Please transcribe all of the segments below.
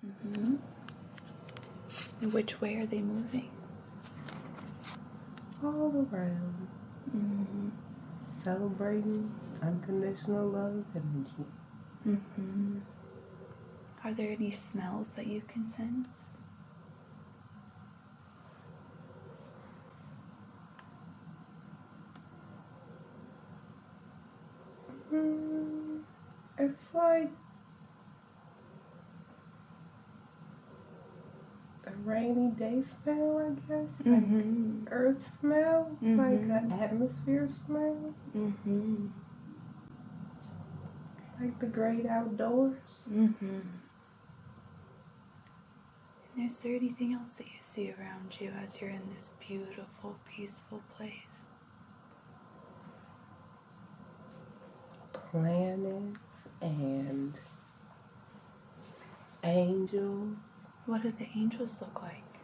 Mm-hmm. And which way are they moving? All around. Mm-hmm. Celebrating unconditional love energy. Mm-hmm. Are there any smells that you can sense? It's like a rainy day smell, I guess. Mm-hmm. Like earth smell, Mm-hmm. like an atmosphere smell. Mm-hmm. Like the great outdoors. Mm-hmm. And is there anything else that you see around you as you're in this beautiful, peaceful place? Planets and angels. What do the angels look like?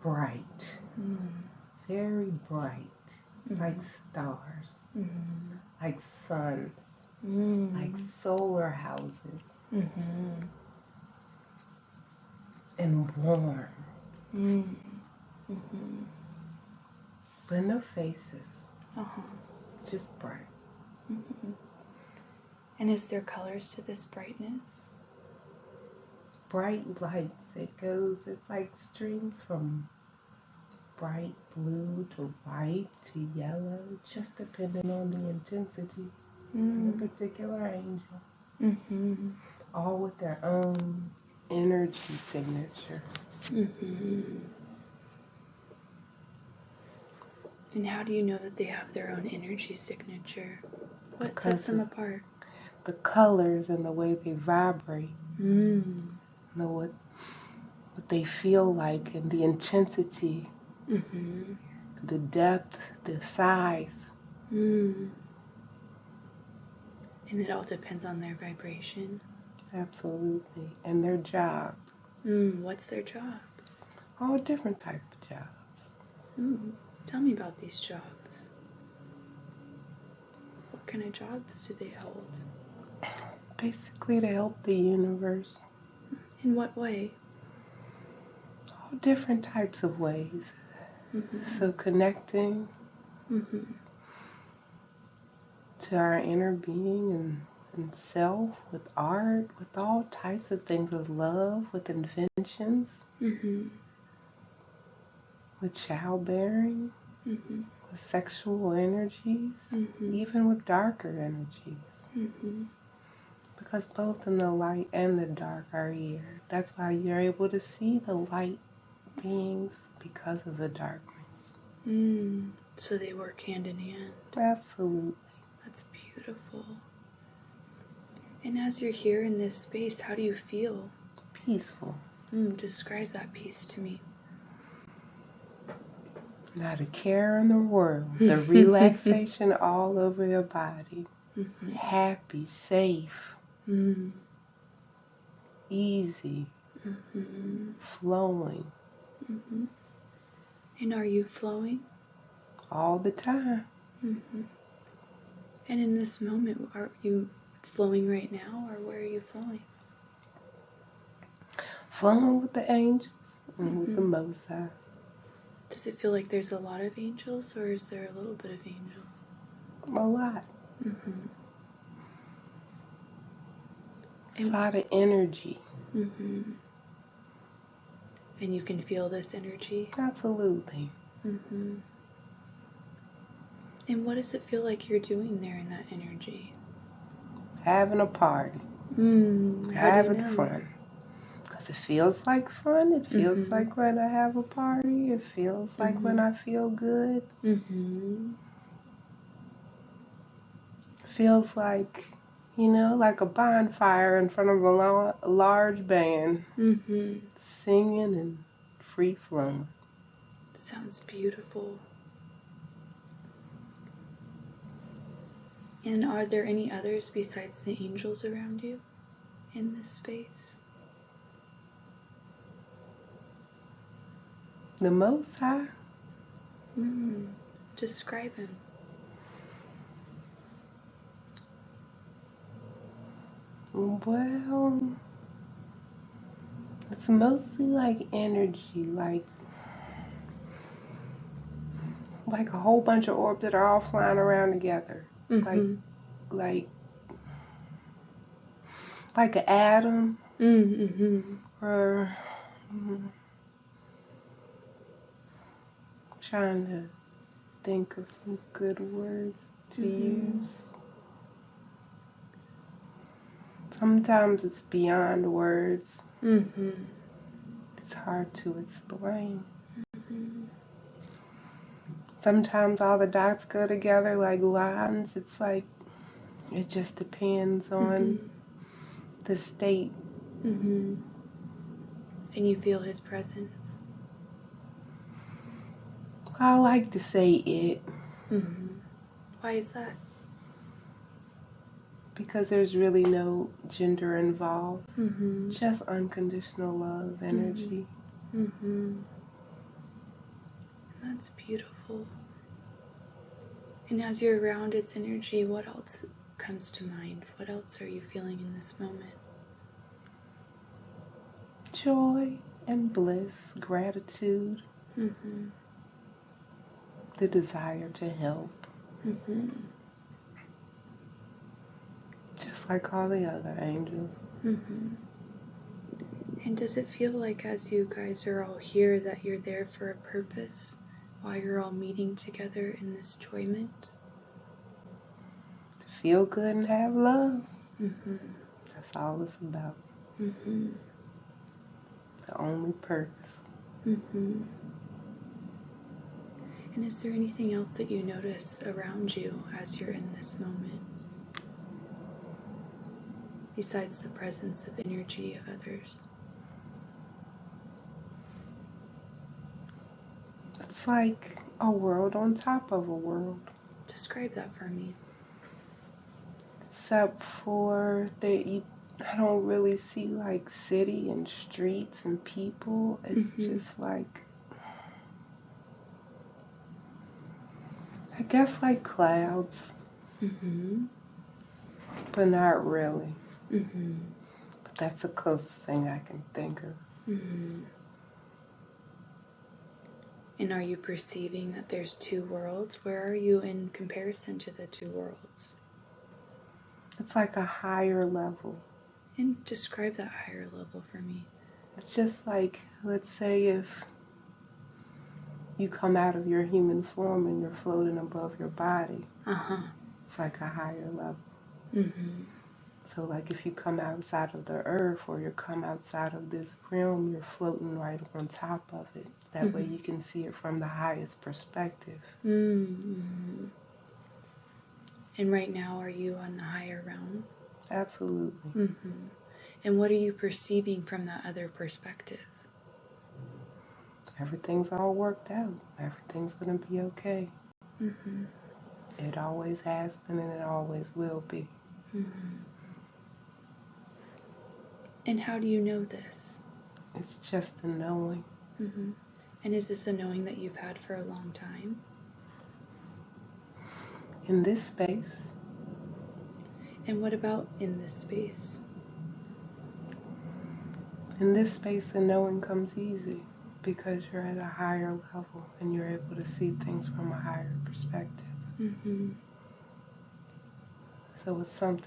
Bright. Very bright. Like stars. Like suns. Like solar houses. And warm. But no faces. Just bright. And is there colors to this brightness? Bright lights. It's like streams from bright blue to white to yellow, just depending on the intensity of the particular angel. All with their own energy signature. And how do you know that they have their own energy signature? What Because sets them apart? The colors and the way they vibrate. What they feel like and the intensity, the depth, the size. And it all depends on their vibration. Absolutely. And their job. What's their job? All different types of jobs. Tell me about these jobs. What kind of jobs do they hold? Basically to help the universe. In what way? All different types of ways. So connecting to our inner being and self with art, with all types of things, with love, with inventions, with childbearing, with sexual energies, even with darker energies. Because both in the light and the dark are here. That's why you're able to see the light beings because of the darkness. So they work hand in hand. Absolutely. That's beautiful. And as you're here in this space, how do you feel? Peaceful. Describe that peace to me. Not a care in the world. The relaxation all over your body. Happy, safe, easy, flowing. And are you flowing? All the time. And in this moment, are you flowing right now, or where are you flowing? Flowing with the angels and with the Most High. Does it feel like there's a lot of angels, or is there a little bit of angels? A lot. A lot of energy. And you can feel this energy? Absolutely. And what does it feel like you're doing there in that energy? Having a party. Having fun. Because it feels like fun. It feels like when I have a party. It feels like when I feel good. It feels like, like a bonfire in front of a large band. Singing and free flowing. Sounds beautiful. And are there any others besides the angels around you in this space? The Most High. Describe him. Well, it's mostly like energy, like a whole bunch of orbs that are all flying around together. Mm-hmm. Like an atom, Mm-hmm. or trying to think of some good words to use. Sometimes it's beyond words. Mm-hmm. It's hard to explain. Sometimes all the dots go together like lines. It's like, it just depends on the state. Mm-hmm. And you feel his presence. I like to say it Mm-hmm. Why is that? because there's really no gender involved. Mm-hmm. Just unconditional love, energy. Mm-hmm. That's beautiful. And as you're around its energy, what else comes to mind? What else are you feeling in this moment? Joy and bliss, gratitude, Mm-hmm. the desire to help. Mm-hmm. Just like all the other angels. Mm-hmm. And does it feel like as you guys are all here that you're there for a purpose while you're all meeting together in this enjoyment? To feel good and have love. Mm-hmm. That's all it's about. Mm-hmm. The only purpose. Mm-hmm. And is there anything else that you notice around you as you're in this moment? Besides the presence of energy of others? It's like a world on top of a world. Describe that for me. Except for I don't really see like city and streets and people. It's just like, I guess like clouds, Mm-hmm. but not really. Mm-hmm. But that's the closest thing I can think of. Mm-hmm. And are you perceiving that there's two worlds? Where are you in comparison to the two worlds? It's like a higher level. And describe that higher level for me. It's just like, let's say if you come out of your human form and you're floating above your body. Uh-huh. It's like a higher level. Mm-hmm. So like if you come outside of the earth or you come outside of this realm, you're floating right on top of it. That way you can see it from the highest perspective. Mm-hmm. And right now, are you on the higher realm? Absolutely. Mm-hmm. And what are you perceiving from that other perspective? Everything's all worked out. Everything's going to be okay. Mm-hmm. It always has been and it always will be. Mm-hmm. And how do you know this? It's just a knowing. Mm-hmm. And is this a knowing that you've had for a long time? In this space. And what about in this space? In this space, the knowing comes easy because you're at a higher level and you're able to see things from a higher perspective. Mm-hmm. So it's something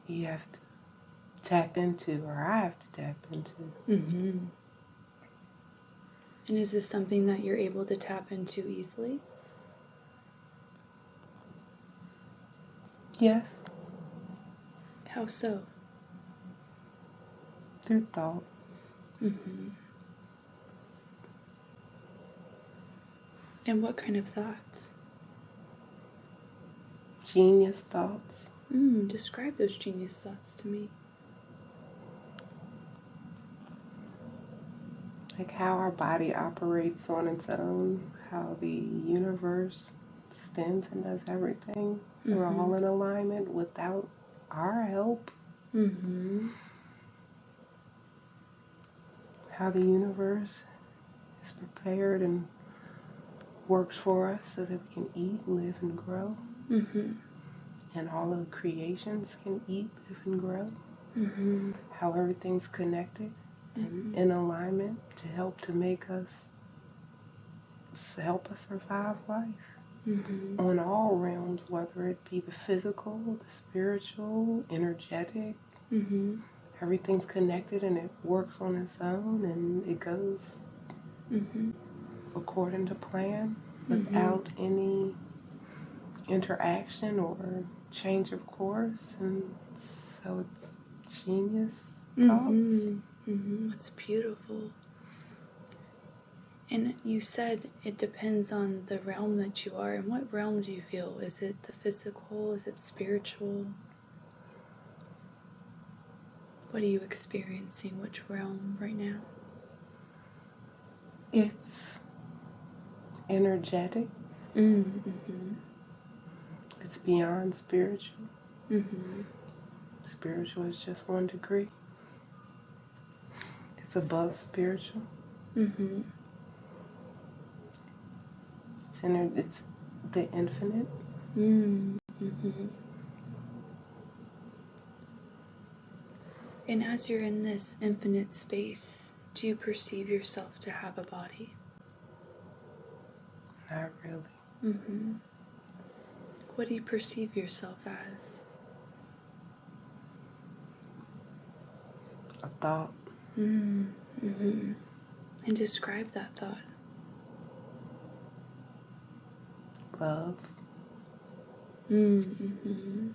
that you have to tap into, or I have to tap into. Mm-hmm. And is this something that you're able to tap into easily? Yes. How so? Through thought. Mm-hmm. And what kind of thoughts? Genius thoughts. Describe those genius thoughts to me. Like how our body operates on its own, how the universe spins and does everything. We're all in alignment without our help. Mm-hmm. How the universe is prepared and works for us so that we can eat, live, and grow. Mm-hmm. and all of the creations can eat, live, and grow. Mm-hmm. How everything's connected and in alignment to help us survive life on all realms, whether it be the physical, the spiritual, energetic. Everything's connected and it works on its own and it goes according to plan without any interaction or change of course. And so it's genius thoughts. It's beautiful. And you said it depends on the realm that you are. In what realm do you feel? Is it the physical? Is it spiritual? What are you experiencing? Which realm right now? It's energetic. It's beyond spiritual. Spiritual is just 1 degree. It's above spiritual. It's the infinite. And as you're in this infinite space, do you perceive yourself to have a body? Not really. What do you perceive yourself as? A thought. And describe that thought. Love. And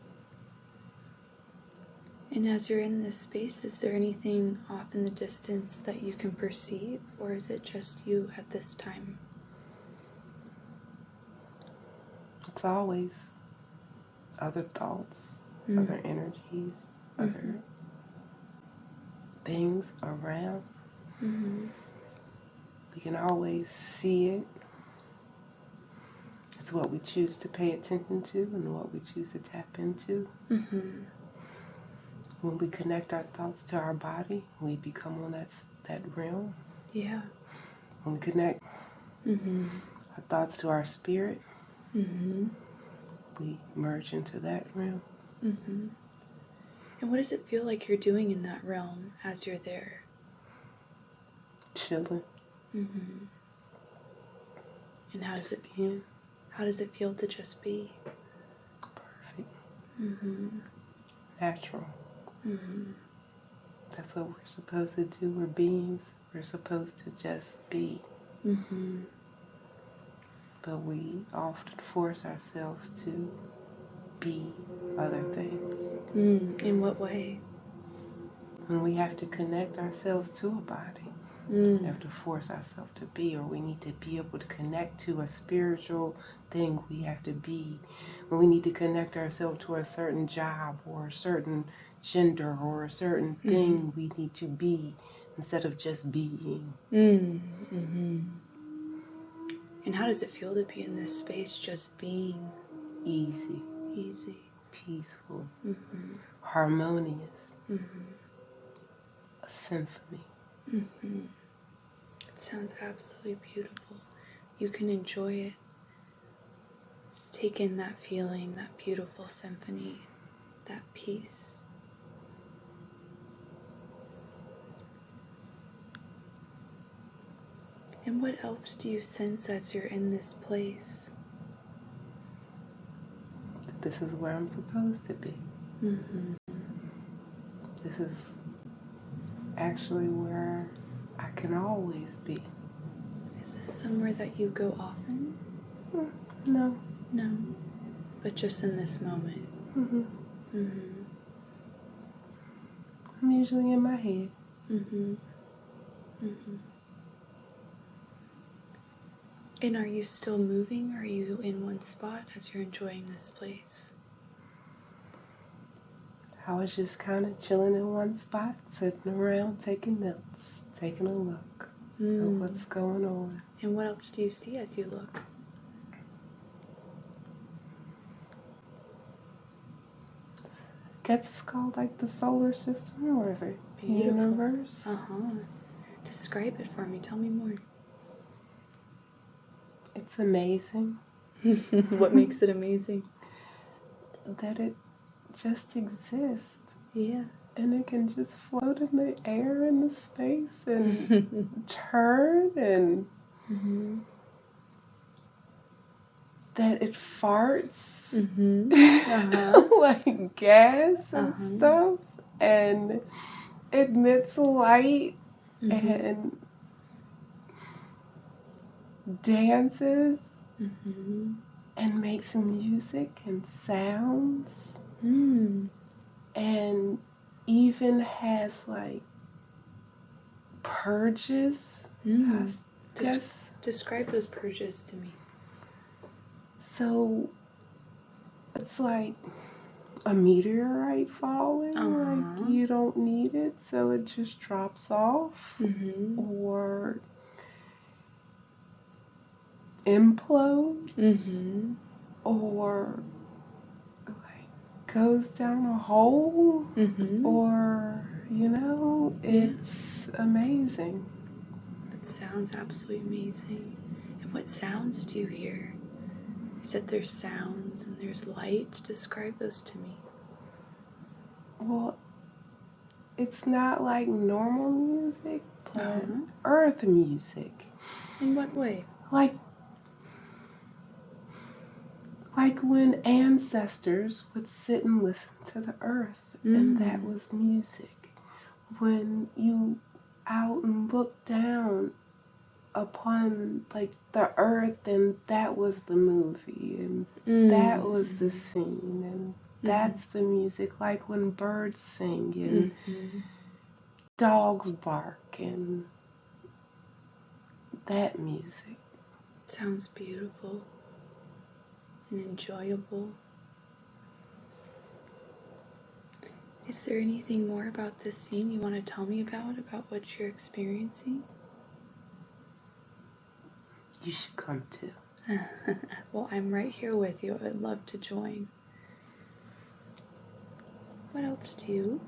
as you're in this space, is there anything off in the distance that you can perceive, or is it just you at this time? It's always other thoughts, other energies, other things around. We can always see it. It's what we choose to pay attention to and what we choose to tap into. When we connect our thoughts to our body, we become on that realm. Yeah. When we connect our thoughts to our spirit, we merge into that realm. And what does it feel like you're doing in that realm as you're there? Chilling. And how does it feel? How does it feel to just be? Perfect. Natural. That's what we're supposed to do. We're beings. We're supposed to just be. But we often force ourselves to be other things. In what way? When we have to connect ourselves to a body, we have to force ourselves to be, or we need to be able to connect to a spiritual thing we have to be. When we need to connect ourselves to a certain job or a certain gender or a certain thing we need to be instead of just being. And how does it feel to be in this space just being? Easy. Peaceful. Harmonious. A symphony. It sounds absolutely beautiful. You can enjoy it. Just take in that feeling, that beautiful symphony, that peace. And what else do you sense as you're in this place? This is where I'm supposed to be. This is actually where I can always be. Is this somewhere that you go often? No. No. But just in this moment? I'm usually in my head. And are you still moving, or are you in one spot as you're enjoying this place? I was just kind of chilling in one spot, sitting around, taking notes, taking a look at what's going on. And what else do you see as you look? I guess it's called like the solar system or the universe. Describe it for me. Tell me more. It's amazing. What makes it amazing? that it just exists. Yeah. And it can just float in the air in the space and turn, and that it farts like gas and stuff, and emits light and dances and makes music and sounds and even has like purges. Describe those purges to me. So it's like a meteorite falling, like you don't need it, so it just drops off, or implodes, or like goes down a hole, or it's amazing. That sounds absolutely amazing. And what sounds do you hear? You said there's sounds and there's light. Describe those to me. Well, it's not like normal music, but earth music. In what way? Like when ancestors would sit and listen to the earth, and that was music. When you out and look down upon like the earth, and that was the movie, and that was the scene, and that's the music. Like when birds sing and dogs bark, and that music. Sounds beautiful and enjoyable. Is there anything more about this scene you want to tell me about what you're experiencing? You should come too. Well, I'm right here with you. I'd love to join. What else do you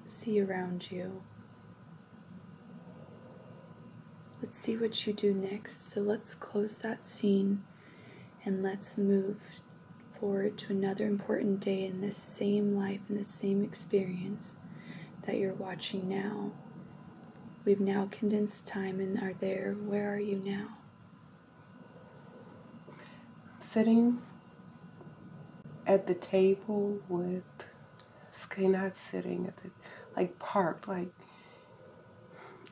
see around you? Let's see what you do next. So let's close that scene and let's move forward to another important day in this same life, in this same experience that you're watching now. We've now condensed time and are there. Where are you now? Sitting at the table with, not sitting at the, like parked, like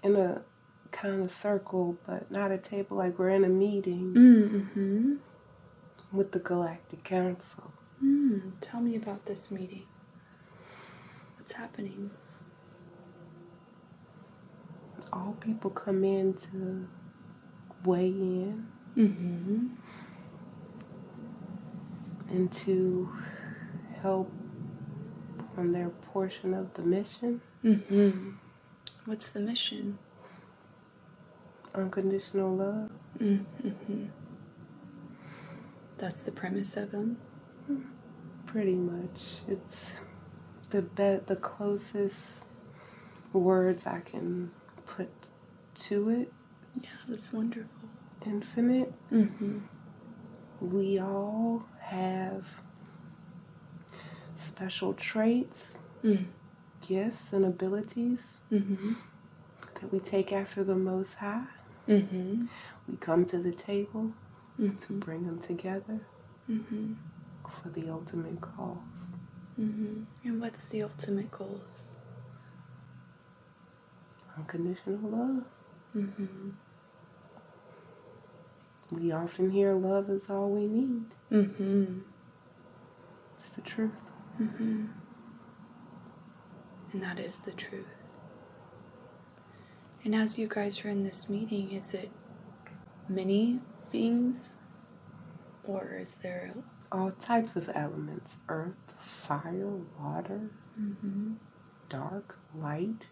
in a kind of circle, but not a table, like we're in a meeting with the Galactic Council. Tell me about this meeting. What's happening? All people come in to weigh in and to help on their portion of the mission. What's the mission? Unconditional love. That's the premise of them? Pretty much. It's the closest words I can put to it. Yeah, that's wonderful. Infinite. We all have special traits, gifts, and abilities that we take after the Most High. We come to the table to bring them together for the ultimate cause. And what's the ultimate goals? Unconditional love. We often hear love is all we need. It's the truth. And that is the truth. And as you guys are in this meeting, is it many beings? Or is there all types of elements? Earth, fire, water, dark, light,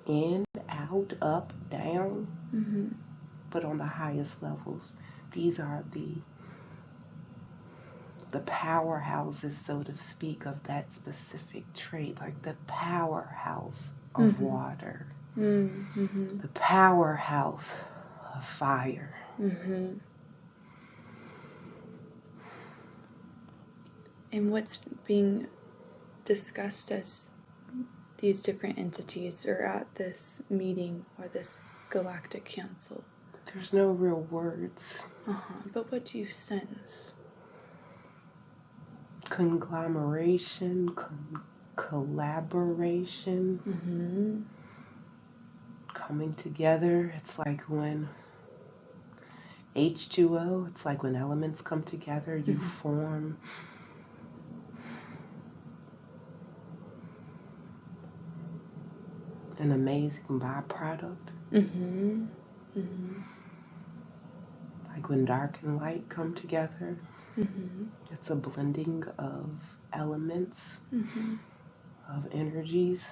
in, out, up, down. But on the highest levels, these are the powerhouses, so to speak, of that specific trait, like the powerhouse of water, the powerhouse of fire. And what's being discussed as these different entities are at this meeting or this galactic council? There's no real words. But what do you sense? Conglomeration, collaboration, coming together. It's like when H2O, it's like when elements come together, you form an amazing byproduct. Like when dark and light come together, it's a blending of elements, of energies.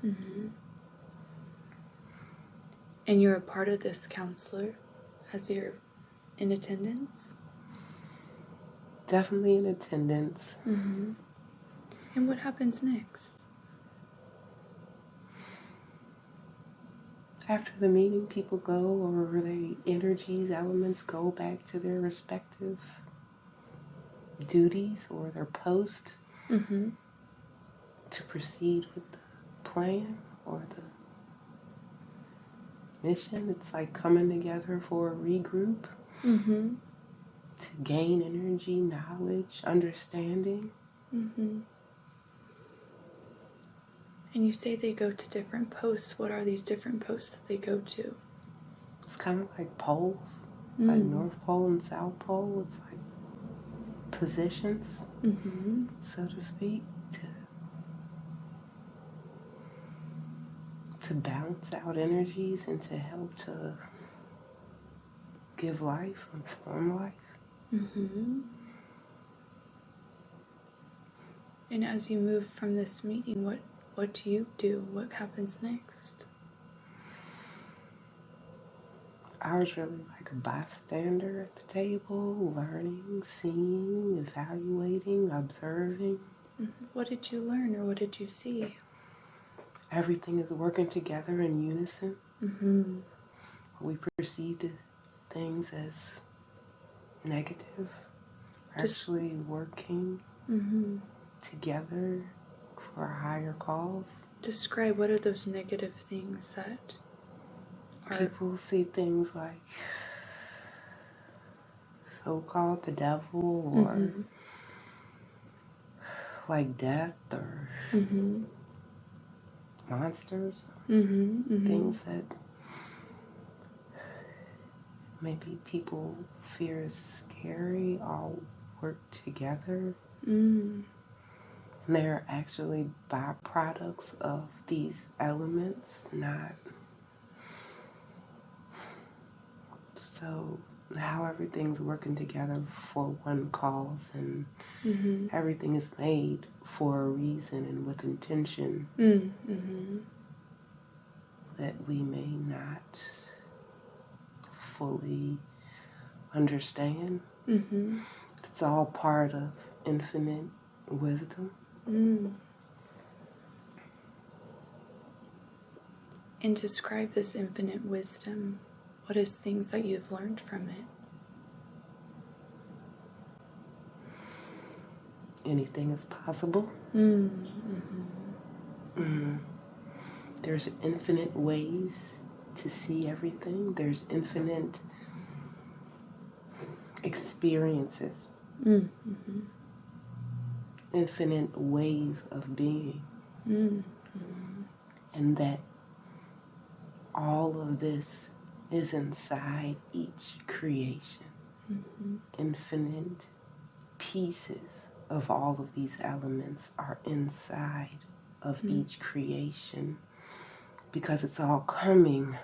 And you're a part of this counselor as you're in attendance? Definitely in attendance. And what happens next? After the meeting, people go, or the energies, elements go back to their respective duties or their post to proceed with the plan or the mission. It's like coming together for a regroup to gain energy, knowledge, understanding. And you say they go to different posts. What are these different posts that they go to? It's kind of like poles, like North Pole and South Pole. It's like positions, so to speak, to balance out energies and to help to give life and form life. And as you move from this meeting, what do you do? What happens next? I was really like a bystander at the table, learning, seeing, evaluating, observing. What did you learn or what did you see? Everything is working together in unison. We perceived things as negative, actually working together for a higher cause. Describe what are those negative things that are... People see things like so-called the devil or like death or monsters, things that maybe people fear is scary, all work together. And they're actually byproducts of these elements, not so how everything's working together for one cause and everything is made for a reason and with intention that we may not fully understand. It's all part of infinite wisdom. And describe this infinite wisdom. What is things that you've learned from it? Anything is possible. There's infinite ways to see everything. There's infinite experiences. Infinite ways of being. And that all of this is inside each creation. Infinite pieces of all of these elements are inside of each creation because it's all coming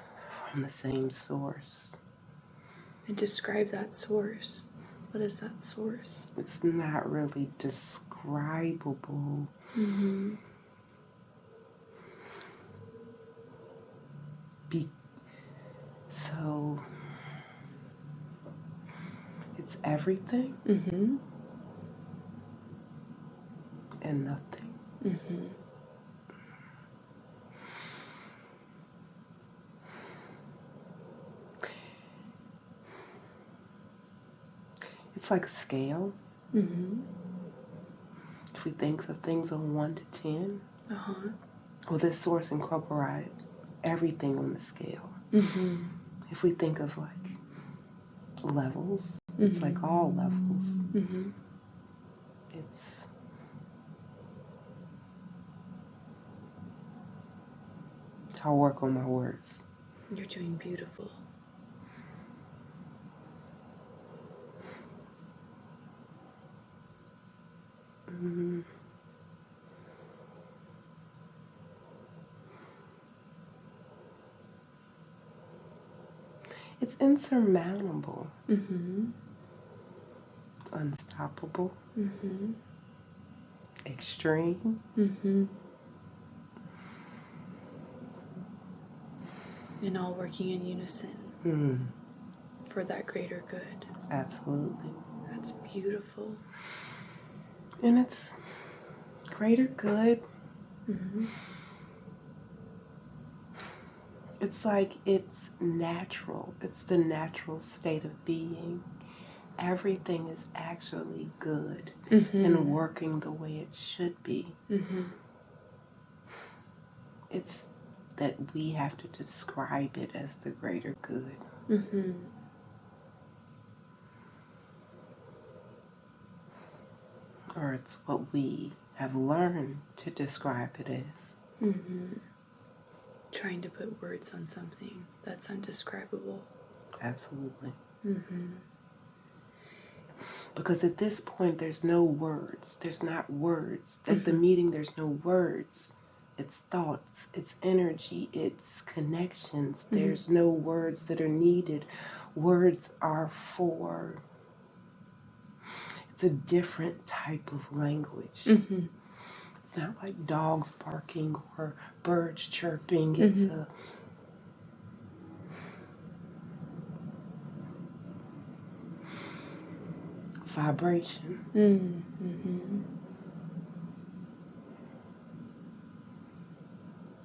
from the same source. And describe that source. What is that source? It's not really describable. So it's everything and nothing. It's like a scale. we think of things on 1 to 10, Uh-huh. well, this source incorporates everything on the scale. Mm-hmm. If we think of like levels, it's like all levels. Mm-hmm. I'll work on my words. You're doing beautiful. Mm-hmm. It's insurmountable. Mm-hmm. Unstoppable. Mm-hmm. Extreme. Mm-hmm. And all working in unison for that greater good. Absolutely. That's beautiful. And it's greater good. Mm-hmm. It's like it's natural. It's the natural state of being. Everything is actually good and working the way it should be. Mm-hmm. It's that we have to describe it as the greater good. Mm-hmm. Or it's what we have learned to describe it as. Mm-hmm. Trying to put words on something that's undescribable. Absolutely. Mm-hmm. Because at this point, there's no words. There's not words. At the meeting, there's no words. It's thoughts. It's energy. It's connections. There's no words that are needed. Words are for... It's a different type of language. Mm-hmm. It's not like dogs barking or birds chirping. It's a... vibration. Mm-hmm.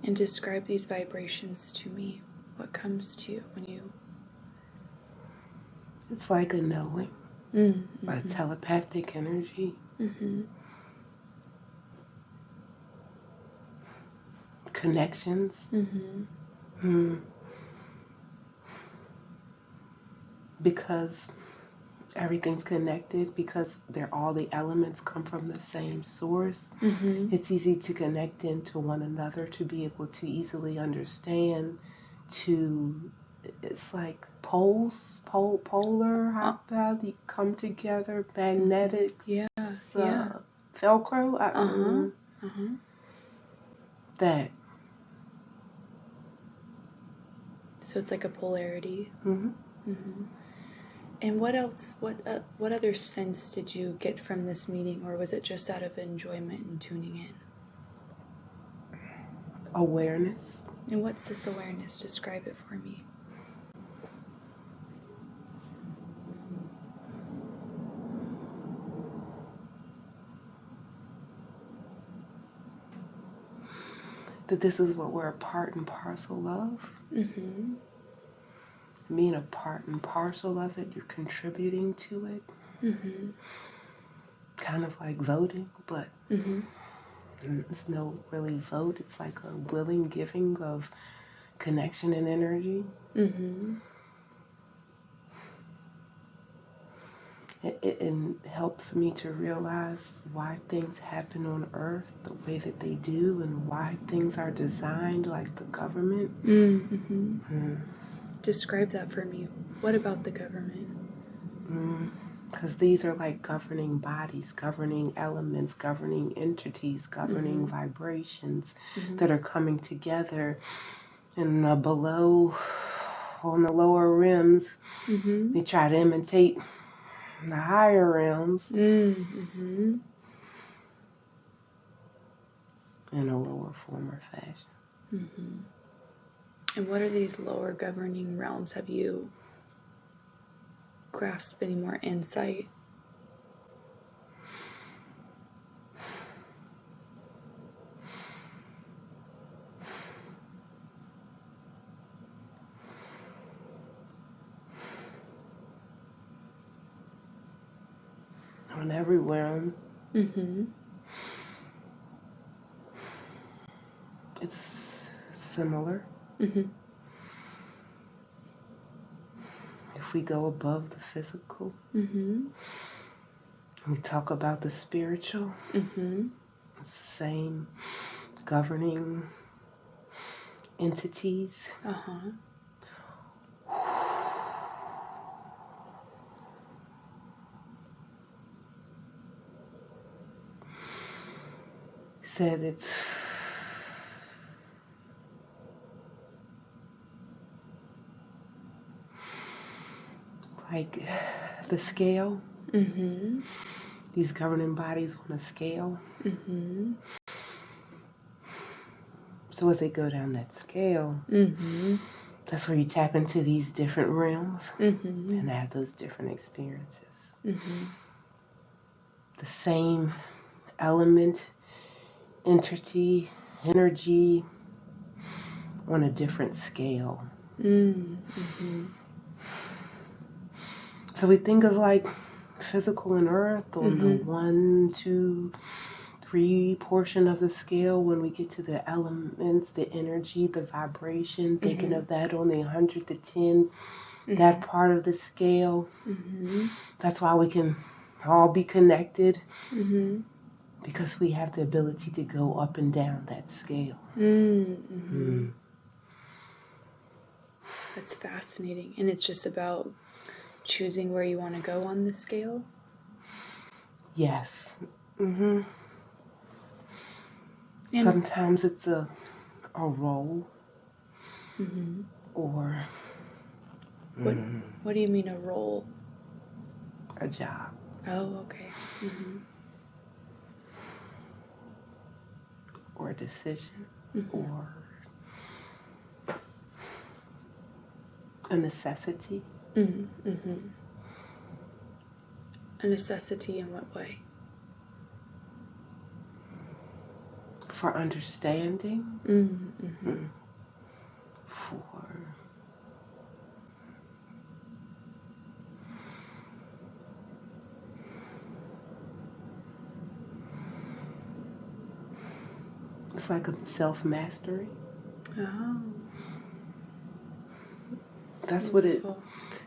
And describe these vibrations to me. What comes to you when you... It's like a knowing, a telepathic energy. Connections. Because everything's connected, because all the elements come from the same source. It's easy to connect into one another, to be able to easily understand, it's like polar, how they come together, magnetics. Velcro. That. So it's like a polarity. And what else, what other sense did you get from this meeting, or was it just out of enjoyment and tuning in? Awareness. And what's this awareness? Describe it for me. That this is what we're a part and parcel of. Being a part and parcel of it, you're contributing to it. Kind of like voting, but it's no really vote. It's like a willing giving of connection and energy. It helps me to realize why things happen on Earth the way that they do, and why things are designed like the government. Describe that for me. What about the government? Because these are like governing bodies, governing elements, governing entities, governing vibrations that are coming together. And below, on the lower rims, they try to imitate the higher realms in a lower form or fashion. And what are these lower governing realms? Have you grasped any more insight? On every realm, similar. Mm-hmm. If we go above the physical, Mm-hmm. we talk about the spiritual. Mm-hmm. It's the same governing entities. Uh-huh. Said it's like the scale. Mm-hmm. These governing bodies on a scale. Mm-hmm. So as they go down that scale, Mm-hmm. that's where you tap into these different realms Mm-hmm. and have those different experiences. Mm-hmm. The same element, entity, energy on a different scale. Mm-hmm. So we think of like physical and earth on the Mm-hmm. 1, 2, 3 portion of the scale. When we get to the elements, the energy, the vibration, thinking of that on the 100 to 10, that part of the scale. Mm-hmm. That's why we can all be connected, Mm-hmm. because we have the ability to go up and down that scale. Mm-hmm. That's fascinating. And it's just about choosing where you want to go on the scale? Yes. Mm-hmm. And Sometimes it's a role mm-hmm. or What do you mean a role? a job. Oh, okay. Mm-hmm. Or a decision. Mm-hmm. Or a necessity. Mm-hmm. Mm-hmm. A necessity in what way? For understanding. Mm-hmm. For it's like a self-mastery. Oh. That's Beautiful. what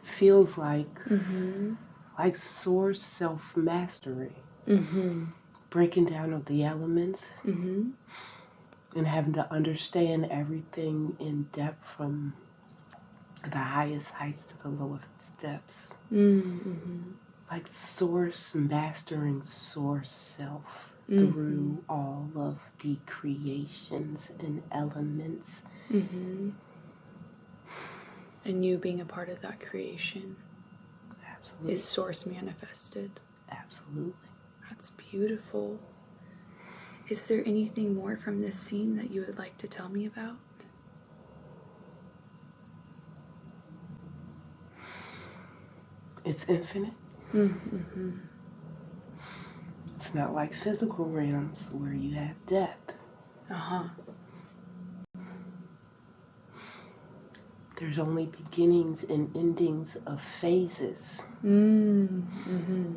it feels like. Mm-hmm. Like source self-mastery. Mm-hmm. Breaking down of the elements. Mm-hmm. And having to understand everything in depth, from the highest heights to the lowest depths. Mm-hmm. Like source, mastering source self Mm-hmm. through all of the creations and elements. Mm-hmm. And you being a part of that creation. Absolutely. Is source manifested. Absolutely. That's beautiful. Is there anything more from this scene that you would like to tell me about? It's infinite. Mm-hmm. It's not like physical realms where you have death. Uh-huh. There's only beginnings and endings of phases. Mm-hmm.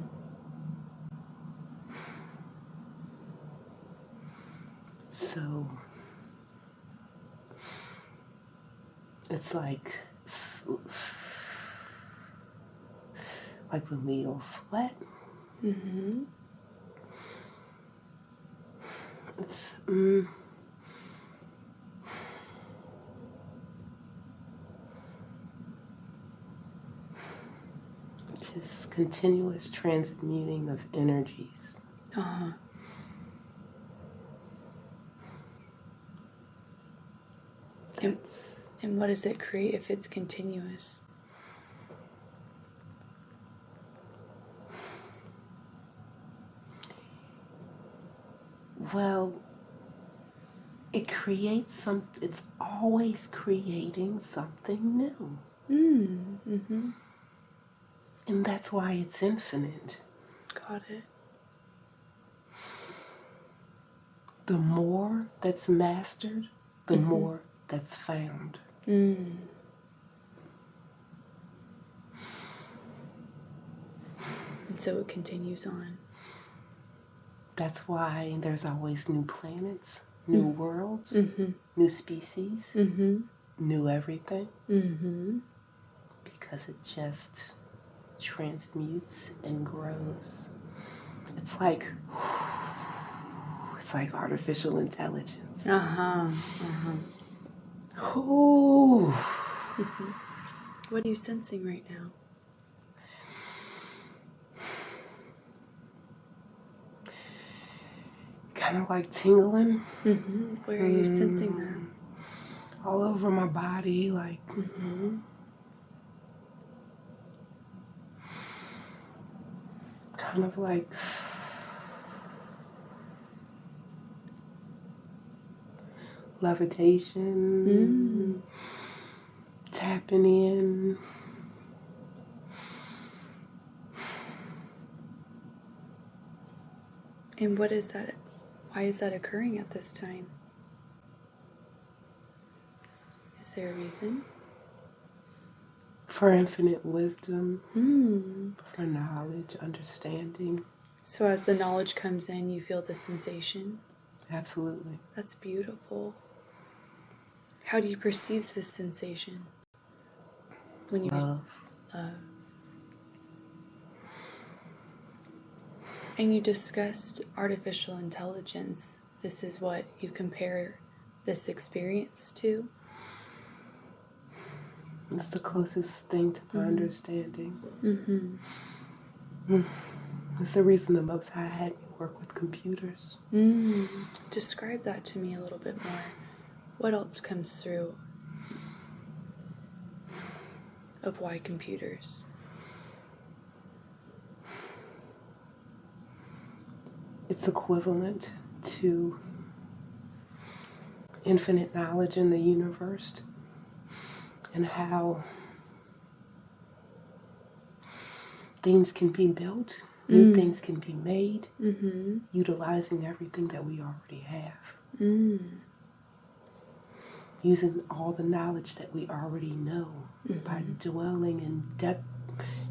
So it's like when we all sweat. Mm-hmm. It's just continuous transmuting of energies. Uh-huh. And what does it create if it's continuous? Well, it creates it's always creating something new. Mm-hmm. And that's why it's infinite. Got it. The more that's mastered, the more that's found. Mm. And so it continues on. That's why there's always new planets. new worlds, new species, new everything. Because it just transmutes and grows. It's like artificial intelligence. Ooh. What are you sensing right now? Kind of like tingling. Where are you sensing that? All over my body, like kind of like levitation, tapping in. And what is that? Why is that occurring at this time? Is there a reason? For infinite wisdom, for knowledge, understanding. So as the knowledge comes in, you feel the sensation? Absolutely. That's beautiful. How do you perceive this sensation? When you Love. Love. And you discussed artificial intelligence. This is what you compare this experience to? It's the closest thing to my understanding. It's the reason the Most High had me work with computers. Describe that to me a little bit more. What else comes through of why computers? It's equivalent to infinite knowledge in the universe and how things can be built, new things can be made, utilizing everything that we already have. Using all the knowledge that we already know by dwelling in depth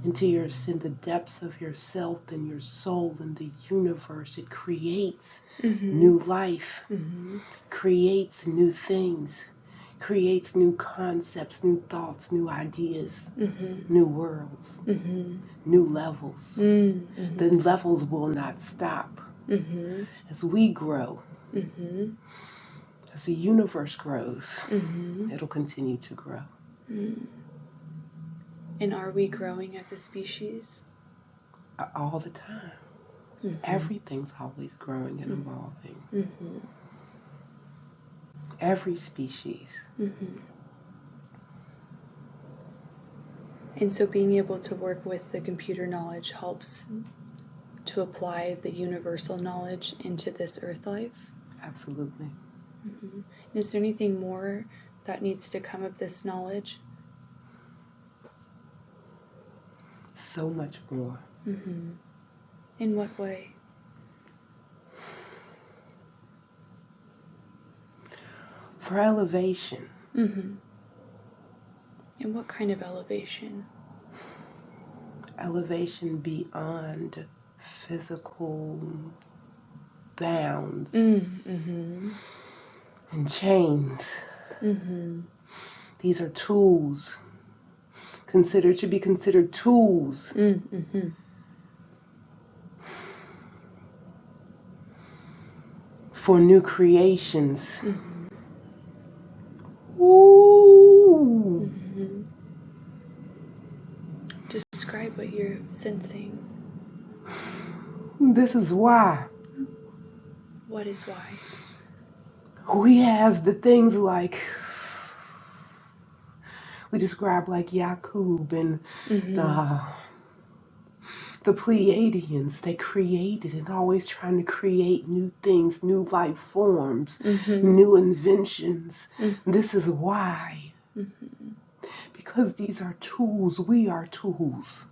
into the depths of yourself and your soul and the universe. It creates new life, creates new things, creates new concepts, new thoughts, new ideas, new worlds, new levels. The levels will not stop. As we grow, as the universe grows, it'll continue to grow. And are we growing as a species? All the time. Everything's always growing and evolving. Every species. And so being able to work with the computer knowledge helps to apply the universal knowledge into this earth life? Absolutely. And is there anything more that needs to come of this knowledge? So much more. In what way? For elevation. And what kind of elevation? Elevation beyond physical bounds and chains. These are tools. To be considered tools. For new creations. Ooh. Describe what you're sensing. This is why. What is why? We have the things like, we describe like Yakub and the Pleiadians. They created and always trying to create new things, new life forms, new inventions. This is why. Because these are tools. We are tools.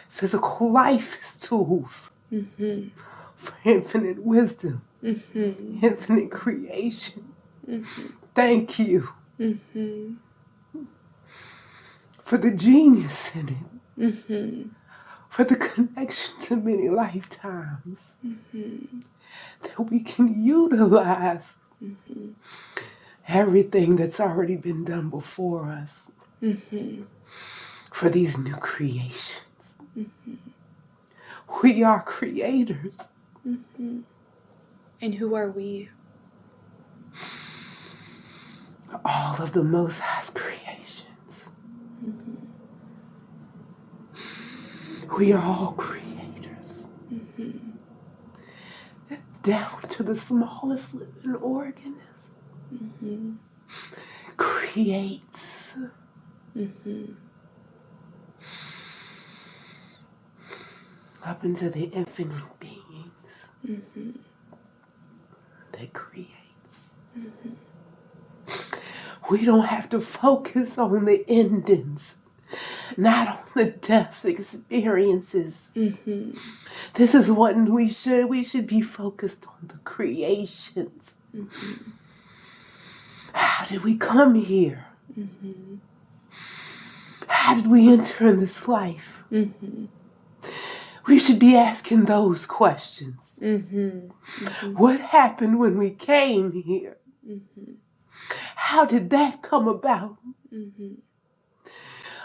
Physical life is tools for infinite wisdom, infinite creation. Thank you for the genius in it, for the connection to many lifetimes. that we can utilize everything that's already been done before us for these new creations. We are creators. And who are we? All of the Most High's creations. We are all creators. Down to the smallest living organism. Creates. Up into the infinite beings. That creates. We don't have to focus on the endings, not on the depth experiences. This is what we should be focused on, the creations. How did we come here? How did we enter in this life? We should be asking those questions. What happened when we came here? How did that come about?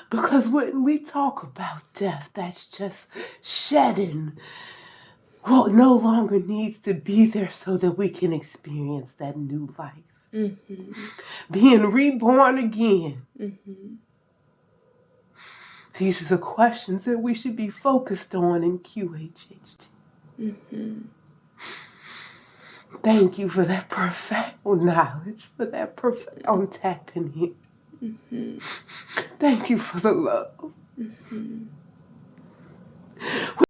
Because when we talk about death, that's just shedding what no longer needs to be there so that we can experience that new life. Being reborn again. These are the questions that we should be focused on in QHHT. Thank you for that profound knowledge, for that profound tapping in. Thank you for the love.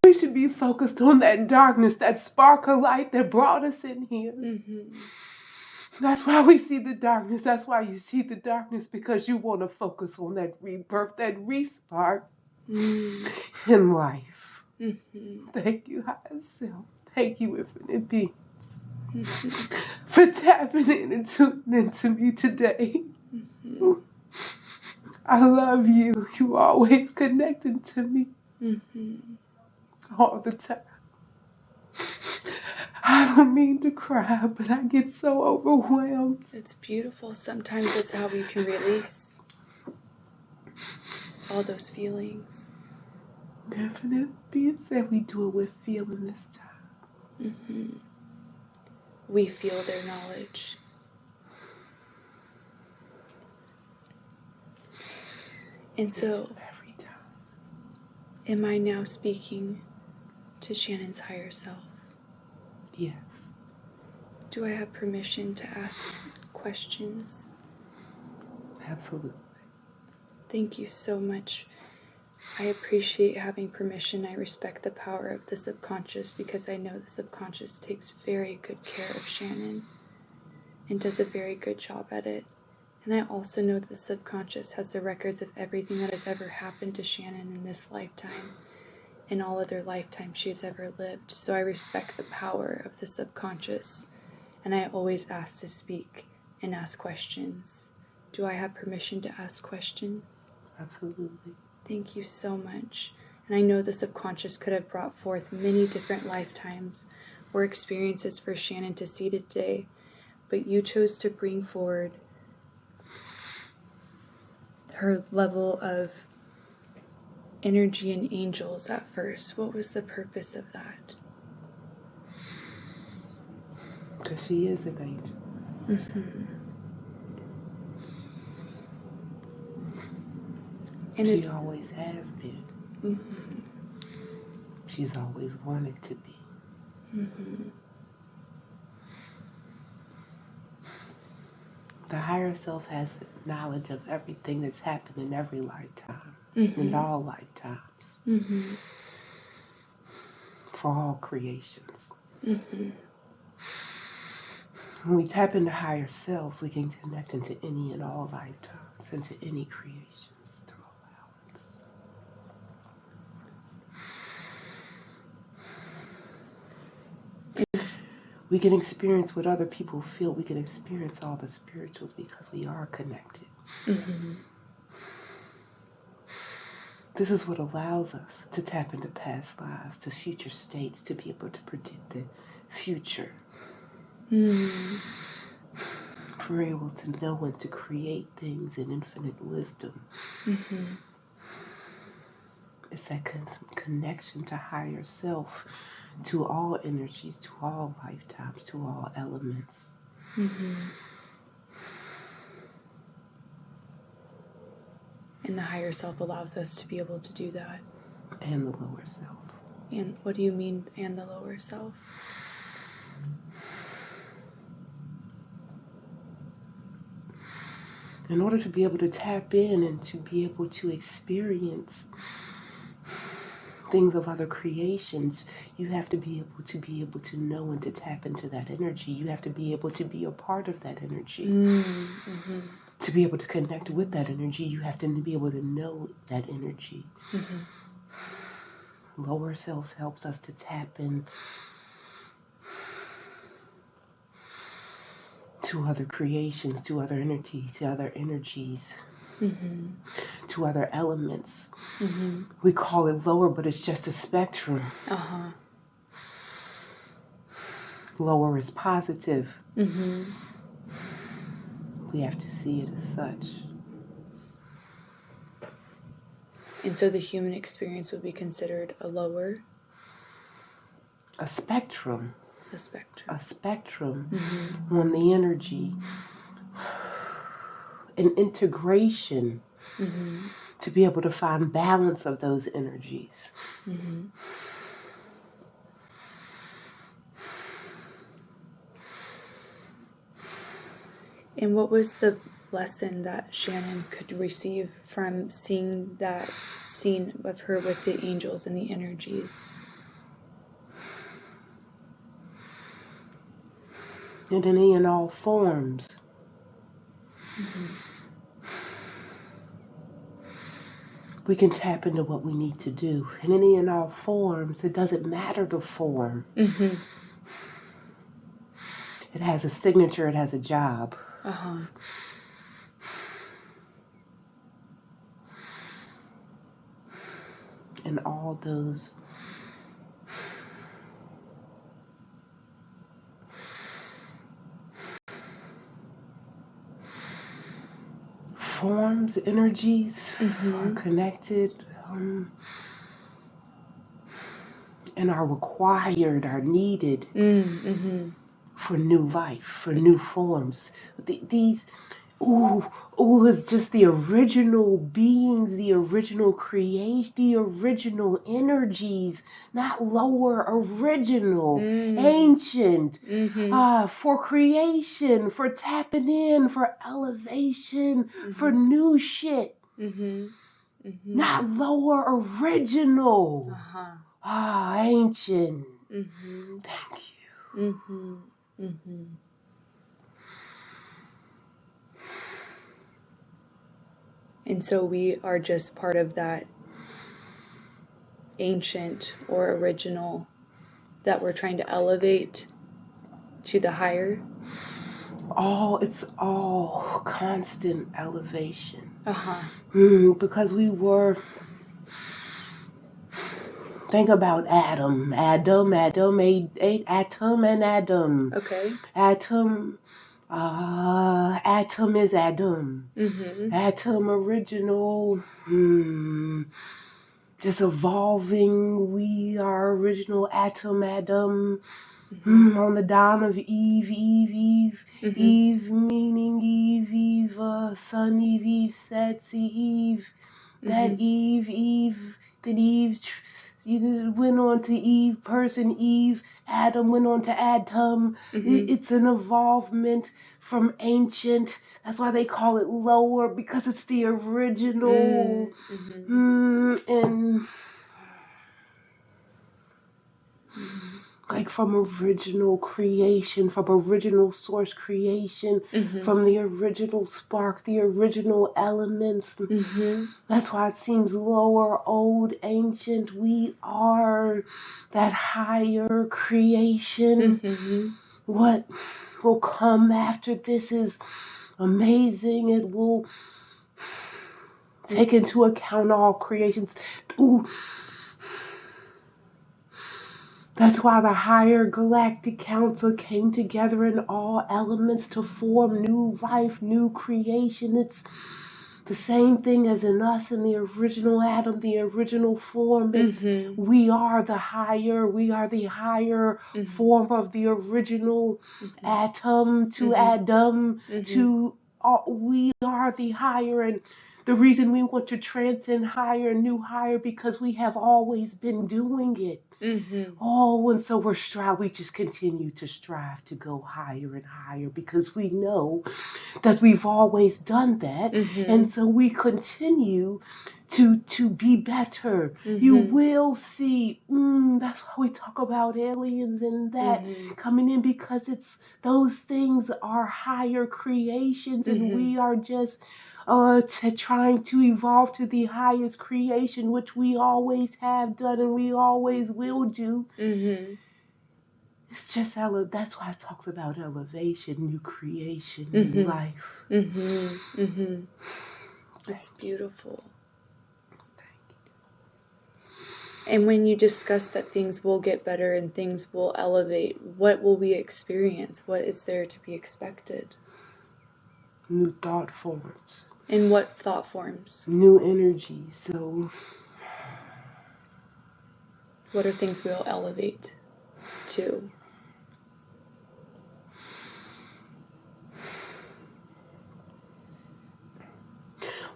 We should be focused on that darkness, that spark of light that brought us in here. That's why we see the darkness. That's why you see the darkness, because you want to focus on that rebirth, that respark in life. Thank you, higher self. Thank you, infinite being, for tapping in and tuning into me today. I love you. You always connected to me. All the time. I don't mean to cry, but I get so overwhelmed. It's beautiful. Sometimes it's how we can release all those feelings. Infinite being said we do it with feeling this time. We feel their knowledge. And so, Every time. am I now speaking to Shannon's higher self? Yes. Do I have permission to ask questions? Absolutely. Thank you so much. I appreciate having permission. I respect the power of the subconscious, because I know the subconscious takes very good care of Shannon and does a very good job at it. And I also know that the subconscious has the records of everything that has ever happened to Shannon in this lifetime and all other lifetimes she has ever lived. So I respect the power of the subconscious, and I always ask to speak and ask questions. Do I have permission to ask questions? Absolutely. Thank you so much. And I know the subconscious could have brought forth many different lifetimes or experiences for Shannon to see today, but you chose to bring forward her level of energy and angels at first. What was the purpose of that? Because she is an angel. And she always has been. She's always wanted to be. The higher self has knowledge of everything that's happened in every lifetime, in all lifetimes, for all creations. When we tap into higher selves, we can connect into any and all lifetimes, into any creations through allowance. We can experience what other people feel. We can experience all the spirituals because we are connected. This is what allows us to tap into past lives, to future states, to be able to predict the future. Mm. If we're able to know and to create things in infinite wisdom, Mm-hmm. it's that connection to higher self, to all energies, to all lifetimes, to all elements. Mm-hmm. And the higher self allows us to be able to do that. And the lower self. And what do you mean, and the lower self? In order to be able to tap in and to be able to experience things of other creations, you have to be able to know and to tap into that energy. You have to be able to be a part of that energy. Mm-hmm. To be able to connect with that energy, you have to be able to know that energy. Mm-hmm. Lower self helps us to tap in to other creations, to other energies, Mm-hmm. to other elements. Mm-hmm. We call it lower, but it's just a spectrum. Uh-huh. Lower is positive. Mm-hmm. We have to see it as such. And so the human experience would be considered a lower? A spectrum. A spectrum. A spectrum Mm-hmm. on the energy. An integration Mm-hmm. to be able to find balance of those energies. Mm-hmm. And what was the lesson that Shannon could receive from seeing that scene of her with the angels and the energies? In any and all forms. Mm-hmm. We can tap into what we need to do. In any and all forms, it doesn't matter the form. Mm-hmm. It has a signature, it has a job. Uh-huh. And all those forms, energies Mm-hmm. are connected and are required, are needed Mm-hmm. for new life, for new forms. It's just the original beings, the original creation, the original energies, not lower, original, ancient, for creation, for tapping in, for elevation, for new shit. Mm-hmm. Mm-hmm. Not lower, original. Uh-huh. Ancient. Mm-hmm. Thank you. Mm-hmm. Mm-hmm. And so we are just part of that ancient or original that we're trying to elevate to the higher. It's all constant elevation. Uh-huh. Because we were, think about Adam and Adam. Okay. Atom is Adam. Mm-hmm. Atom original, just evolving. We are original Adam. On the dawn of Eve. Mm-hmm. Eve meaning Eve, son Eve, sets Eve. That Eve, then Eve went on to Eve, person Eve, Adam went on to Adam. It's an evolvement from ancient. That's why they call it lower, because it's the original. And like from original creation, from original source creation, from the original spark, the original elements. That's why it seems lower, old, ancient. We are that higher creation. What will come after this is amazing. It will take into account all creations. That's why the higher galactic council came together in all elements to form new life, new creation. It's the same thing as in us in the original atom, the original form. It's we are the higher form of the original atom to Adam to we are the higher, and the reason we want to transcend higher, new higher, because we have always been doing it. Oh, and so we just continue to strive to go higher and higher because we know that we've always done that. And so we continue to be better. You will see, that's why we talk about aliens and that coming in, because it's those things are higher creations and we are just trying to evolve to the highest creation, which we always have done and we always will do. It's just that's why it talks about elevation, new creation, new life. It's beautiful. And when you discuss that things will get better and things will elevate, what will we experience? What is there to be expected? New thought forms. In what thought forms? New energy. So what are things we'll elevate to?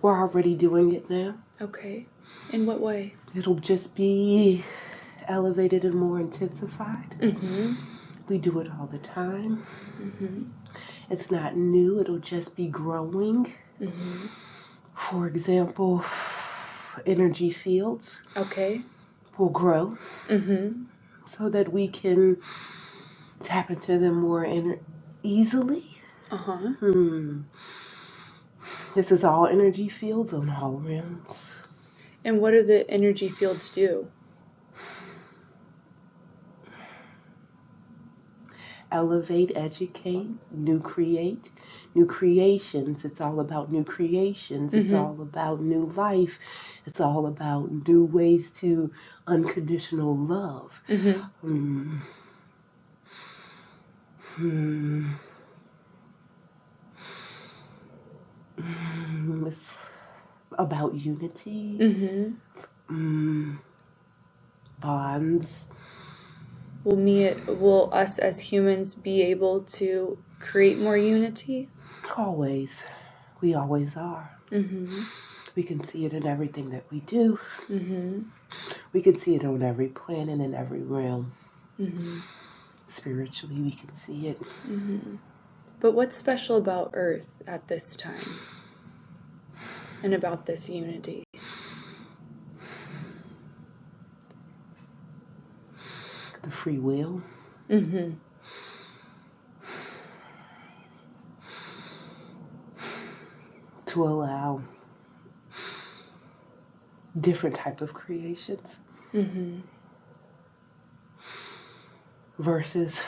We're already doing it now. Okay. In what way? It'll just be elevated and more intensified. We do it all the time. It's not new. It'll just be growing. For example, energy fields. Okay. Will grow. So that we can tap into them more easily. This is all energy fields on all realms. And what do the energy fields do? Elevate, educate, new creations. It's all about new creations. It's all about new life. It's all about new ways to unconditional love. It's about unity, bonds. Will us as humans be able to create more unity? Always. We always are. We can see it in everything that we do. We can see it on every planet and every realm. Spiritually, we can see it. But what's special about Earth at this time? And about this unity? The free will. To allow different type of creations. Versus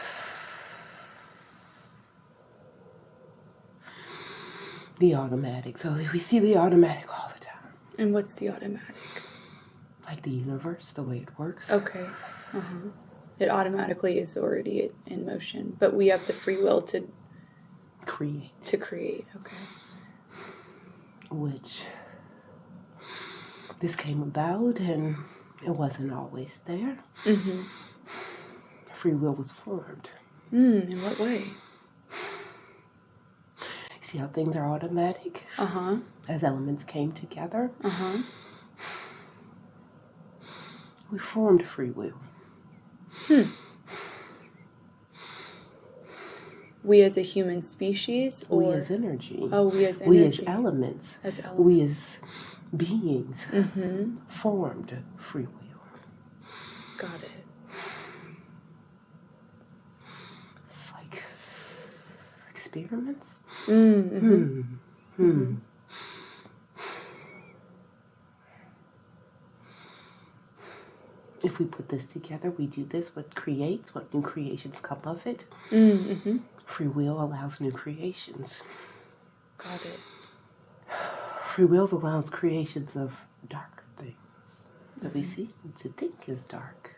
the automatic. So we see the automatic all the time. And what's the automatic? Like the universe, the way it works. Okay. It automatically is already in motion, but we have the free will to create. Okay. Which this came about, and it wasn't always there. Free will was formed. In what way? See how things are automatic? As elements came together. We formed free will. We as a human species? Or? We as energy. Oh, we as energy. We as elements. We as beings formed free will. Got it. It's like experiments. If we put this together, we do this, what creates, what new creations come of it. Free will allows new creations. Got it. Free will allows creations of dark things that we see to think is dark.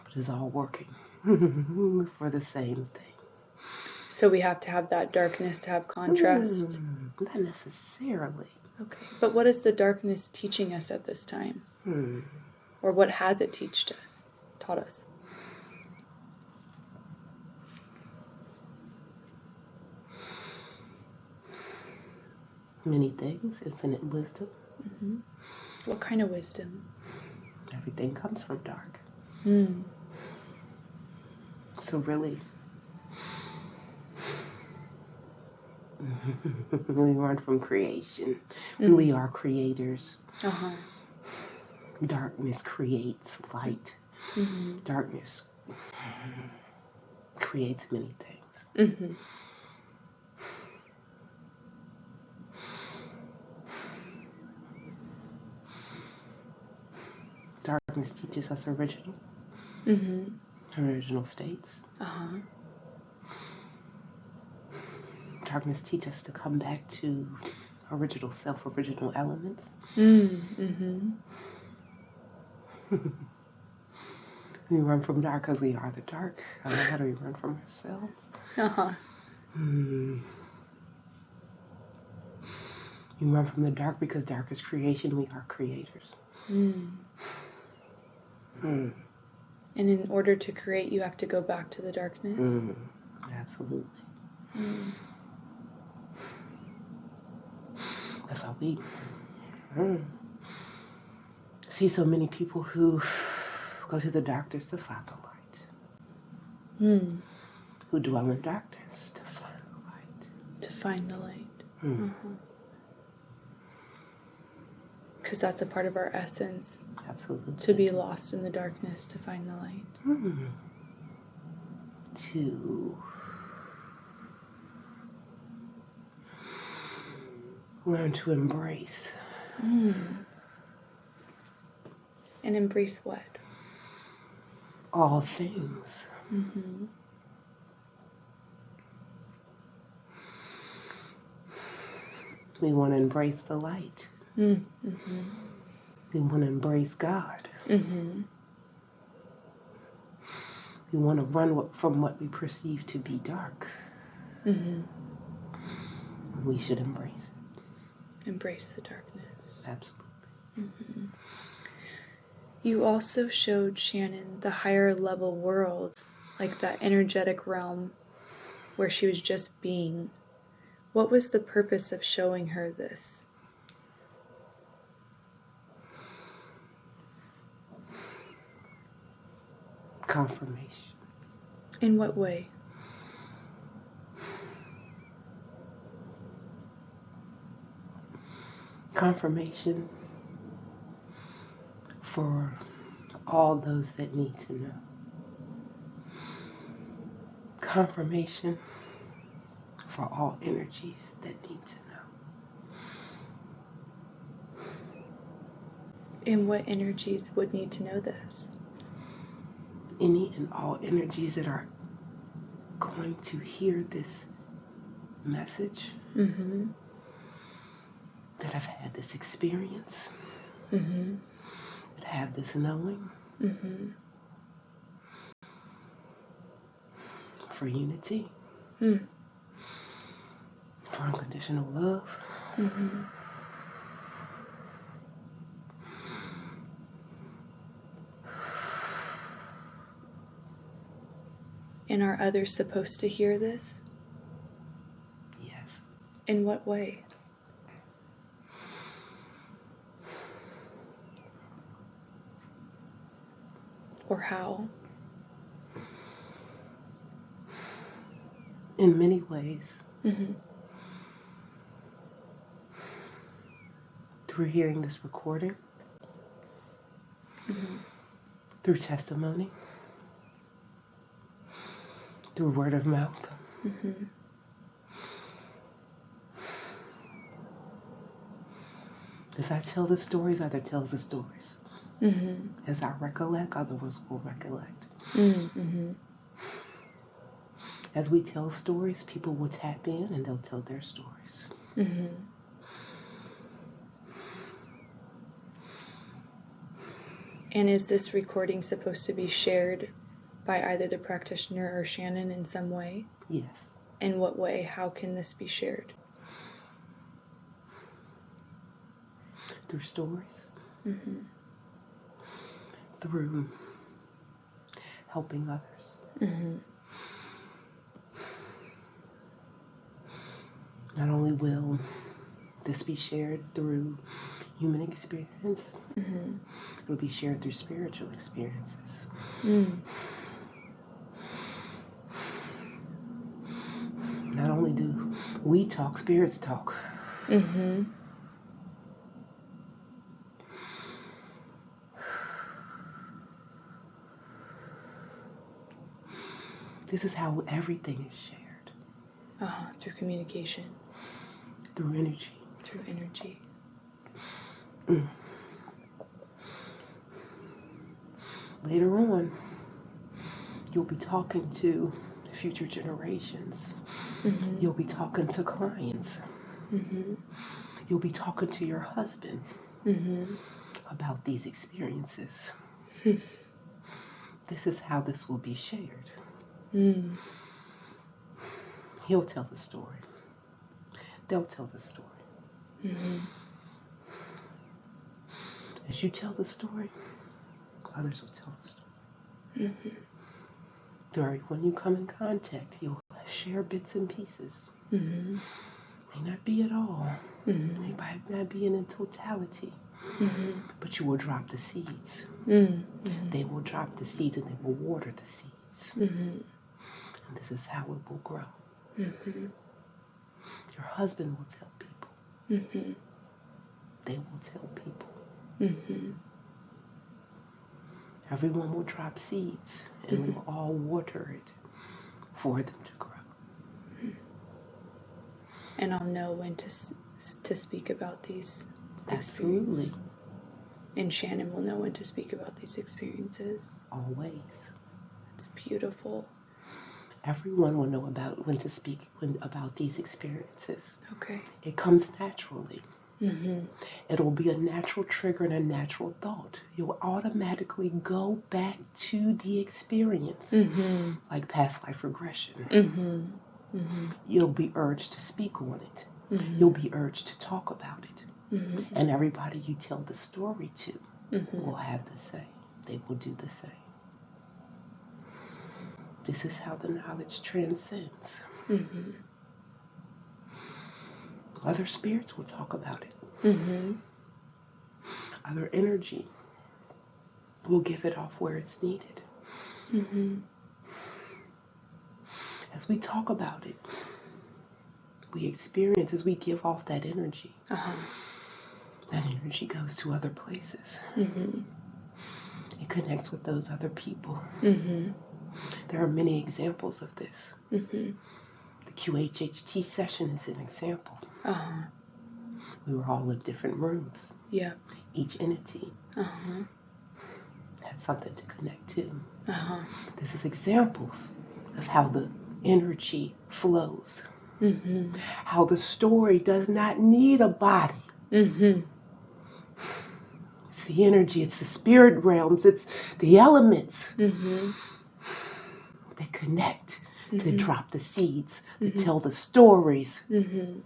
But it's all working for the same thing. So we have to have that darkness to have contrast? Not necessarily. Okay. But what is the darkness teaching us at this time? Or what has it taught us? Many things, infinite wisdom. What kind of wisdom? Everything comes from dark. Mm. So really, we run from creation. We are creators. Darkness creates light. Darkness creates many things. Darkness teaches us original states. Darkness teaches us to come back to original self, original elements. We run from dark because we are the dark. How do we run from ourselves? We run from the dark because dark is creation. We are creators. And in order to create, you have to go back to the darkness? Absolutely. That's how we see so many people who go to the darkness to find the light. Who dwell in darkness to find the light. To find the light. Because that's a part of our essence. Absolutely. To be lost in the darkness to find the light. To learn to embrace. And embrace what? All things. We want to embrace the light. We want to embrace God. We want to run from what we perceive to be dark. We should embrace it. Embrace the darkness. Absolutely. You also showed Shannon the higher level worlds, like that energetic realm where she was just being. What was the purpose of showing her this? Confirmation. In what way? Confirmation for all those that need to know. Confirmation for all energies that need to know. And what energies would need to know this? Any and all energies that are going to hear this message, that have had this experience, that have this knowing, for unity, for unconditional love. And are others supposed to hear this? Yes. In what way? Or how? In many ways. Through hearing this recording, through testimony, through word of mouth. As I tell the stories, other tells the stories. As I recollect, others will recollect. As we tell stories, people will tap in and they'll tell their stories. And is this recording supposed to be shared by either the practitioner or Shannon in some way? Yes. In what way? How can this be shared? Through stories. Mm-hmm. Through helping others. Mm-hmm. Not only will this be shared through human experience, Mm-hmm. it will be shared through spiritual experiences. Mm. Not only do we talk, spirits talk. Mm-hmm. This is how everything is shared. Through communication. Through energy. Through energy. Later on, you'll be talking to future generations. Mm-hmm. You'll be talking to clients. Mm-hmm. You'll be talking to your husband Mm-hmm. about these experiences. This is how this will be shared. Mm. He'll tell the story. They'll tell the story. Mm-hmm. As you tell the story, others will tell the story. Mm-hmm. When you come in contact, you'll share bits and pieces. Mm-hmm. May not be at all. Mm-hmm. May not be in totality. Mm-hmm. But you will drop the seeds. Mm-hmm. They will drop the seeds and they will water the seeds. Mm-hmm. And this is how it will grow. Mm-hmm. Your husband will tell people. Mm-hmm. They will tell people. Mm-hmm. Everyone will drop seeds and we will all water it for them to grow. And I'll know when to speak about these Absolutely. experiences. And Shannon will know when to speak about these experiences. Always. It's beautiful. Everyone will know about when to speak about these experiences. Okay. It comes naturally. Mm-hmm. It'll be a natural trigger and a natural thought. You'll automatically go back to the experience, like past life regression. Mm-hmm. Mm-hmm. You'll be urged to speak on it. Mm-hmm. You'll be urged to talk about it. Mm-hmm. And everybody you tell the story to Mm-hmm. will have the same. They will do the same. This is how the knowledge transcends. Mm-hmm. Other spirits will talk about it. Mm-hmm. Other energy will give it off where it's needed. Mm-hmm. As we talk about it, we experience, as we give off that energy, that energy goes to other places. Mm-hmm. It connects with those other people. Mm-hmm. There are many examples of this. Mm-hmm. The QHHT session is an example. Uh-huh. We were all in different rooms. Yeah. Each entity Uh-huh. had something to connect to. Uh-huh. This is examples of how the energy flows. Mm-hmm. How the story does not need a body. Mm-hmm. It's the energy, it's the spirit realms, it's the elements Mm-hmm. that connect, Mm-hmm. that drop the seeds, that Mm-hmm. tell the stories. Mm-hmm.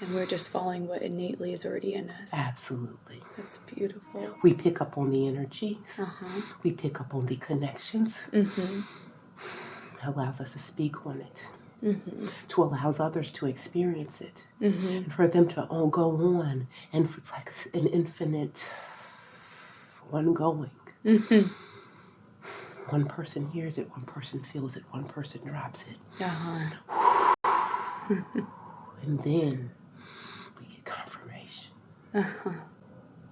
And we're just following what innately is already in us. Absolutely. That's beautiful. We pick up on the energies. Uh-huh. We pick up on the connections. Mm-hmm. It allows us to speak on it. Mm-hmm. To allow others to experience it. Mm-hmm. And for them to all go on. And it's like an infinite ongoing. Mm-hmm. One person hears it, one person feels it, one person drops it. Uh-huh. And then we get confirmation. Uh-huh.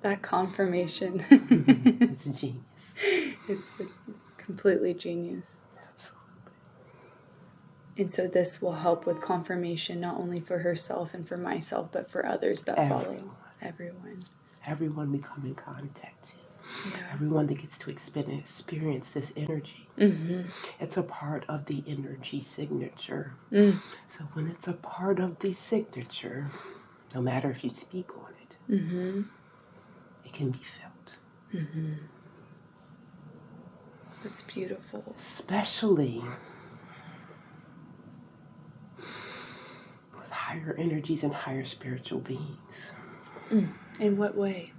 That confirmation. It's a genius. It's completely genius. Absolutely. And so this will help with confirmation, not only for herself and for myself, but for others that follow. Everyone. Everyone we come in contact to. Yeah. Everyone that gets to experience this energy. Mm-hmm. It's a part of the energy signature. Mm. So when it's a part of the signature, no matter if you speak on it, Mm-hmm. it can be felt. Mm-hmm. That's beautiful. Especially with higher energies and higher spiritual beings. In what way?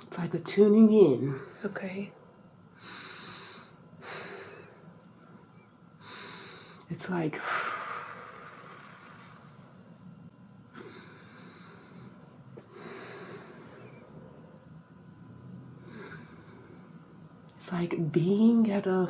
It's like a tuning in. Okay. It's like being at a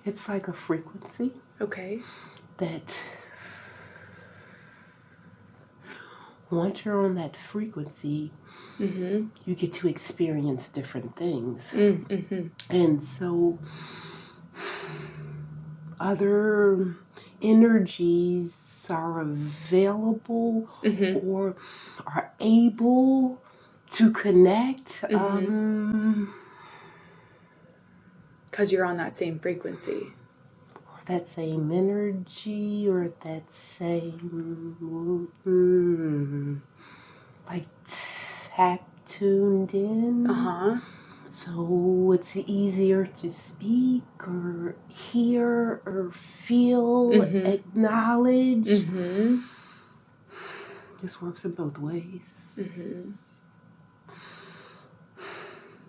it's like a frequency. Okay. That once you're on that frequency, you get to experience different things. And so other energies are available or are able to connect. Because you're on that same frequency. Or that same energy, or that same, like tap tuned in. So it's easier to speak or hear or feel, acknowledge. This works in both ways.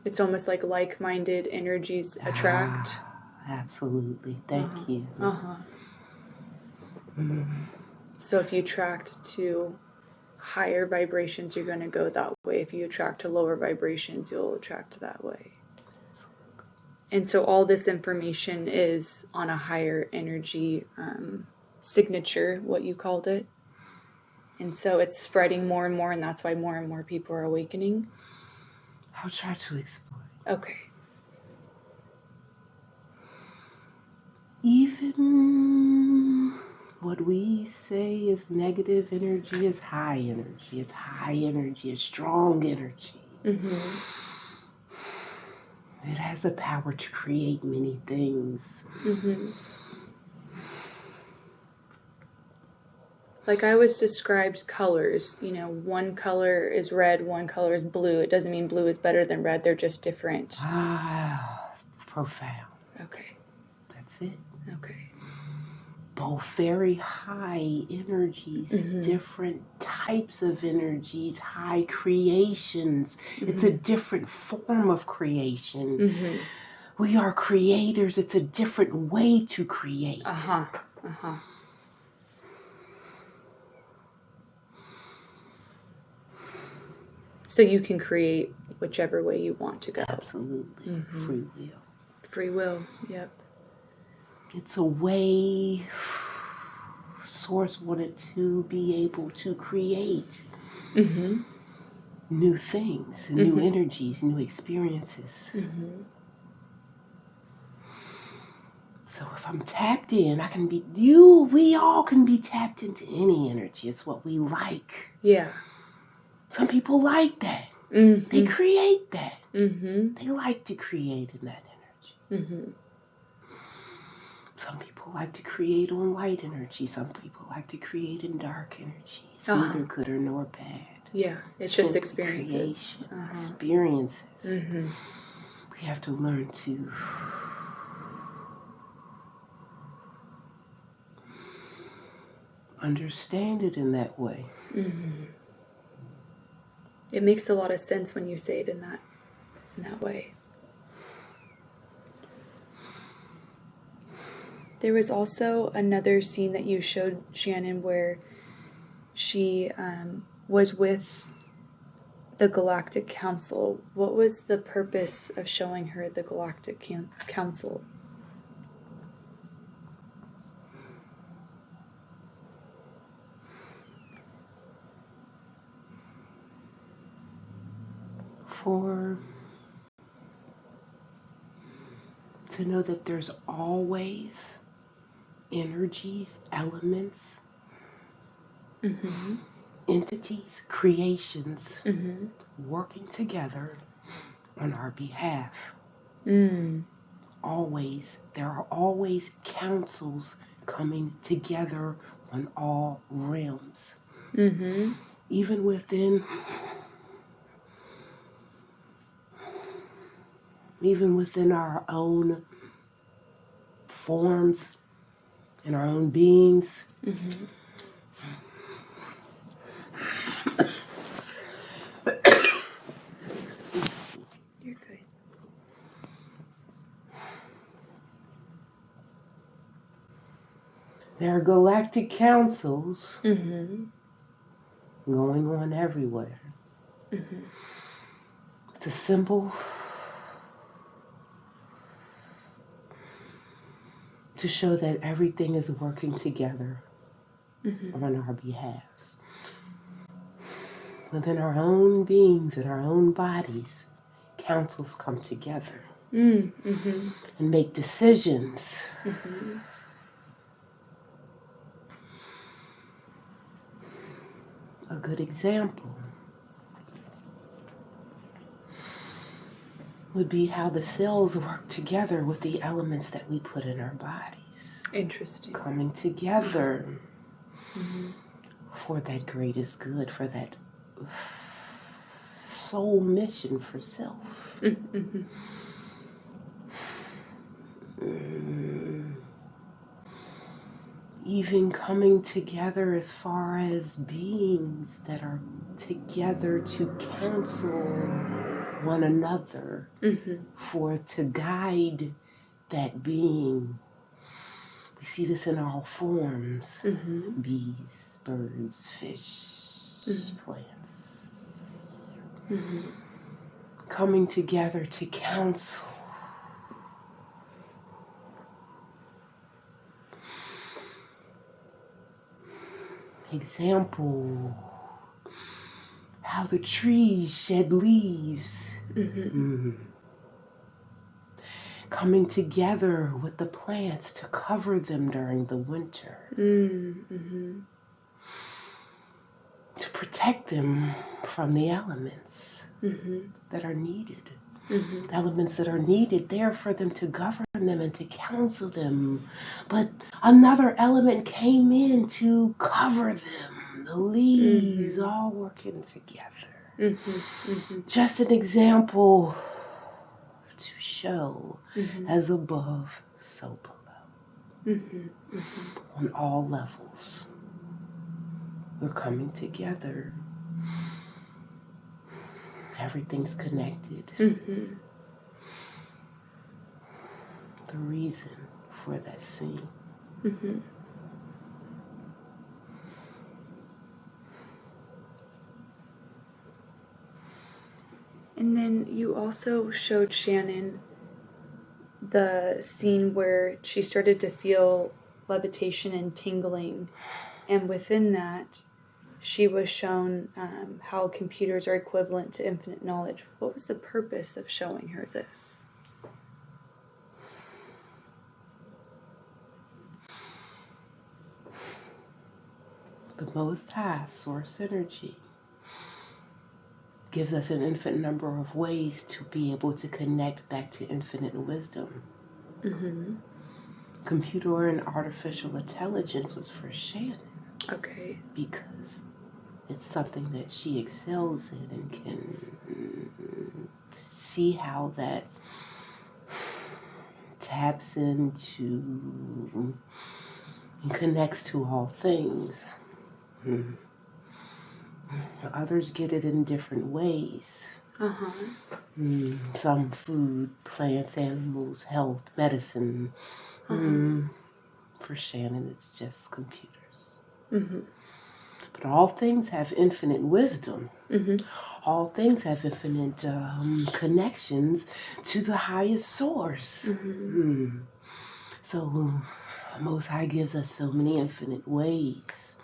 It's almost like-minded energies attract. Absolutely. Thank you. So if you attract to higher vibrations, you're going to go that way. If you attract to lower vibrations, you'll attract that way. And so all this information is on a higher energy signature, what you called it. And so it's spreading more and more, and that's why more and more people are awakening. I'll try to explain. Okay. Even what we say is negative energy is high energy. It's high energy, it's strong energy. It has the power to create many things. Like I was described colors, one color is red, one color is blue. It doesn't mean blue is better than red. They're just different. Profound. Okay. That's it. Okay. Both very high energies, different types of energies, high creations. It's a different form of creation. We are creators. It's a different way to create. So you can create whichever way you want to go. Absolutely. Free will. Free will, yep. It's a way Source wanted to be able to create new things, new energies, new experiences. So if I'm tapped in, we all can be tapped into any energy. It's what we like. Yeah. Some people like that. They create that. They like to create in that energy. Some people like to create on light energy. Some people like to create in dark energy. It's neither good or nor bad. Yeah, it's just experiences. Experiences. We have to learn to understand it in that way. It makes a lot of sense when you say it in that way. There was also another scene that you showed, Shannon, where she was with the Galactic Council. What was the purpose of showing her the Galactic Council? For to know that there's always energies, elements, entities, creations working together on our behalf. Always, there are always councils coming together on all realms. Even within our own forms, in our own beings. You're good. There are galactic councils going on everywhere. It's a symbol to show that everything is working together on our behalves. Within our own beings and our own bodies, councils come together and make decisions. A good example would be how the cells work together with the elements that we put in our bodies. Interesting. Coming together for that greatest good, for that soul mission for self. Even coming together as far as beings that are together to counsel one another to guide that being. We see this in all forms. Bees, birds, fish, plants. Coming together to counsel. Example, how the trees shed leaves. Coming together with the plants to cover them during the winter. To protect them from the elements that are needed. Elements that are needed there for them to govern them and to counsel them. But another element came in to cover them. The leaves all working together. Just an example to show as above, so below. On all levels. We're coming together. Everything's connected. The reason for that scene. And then you also showed Shannon the scene where she started to feel levitation and tingling. And within that, she was shown how computers are equivalent to infinite knowledge. What was the purpose of showing her this? The Most High Source Energy gives us an infinite number of ways to be able to connect back to infinite wisdom. Computer and artificial intelligence was for Shannon. Okay. Because it's something that she excels in and can see how that taps into and connects to all things. Others get it in different ways. Some food, plants, animals, health, medicine. For Shannon, it's just computers. But all things have infinite wisdom. All things have infinite connections to the highest source. So Most High gives us so many infinite ways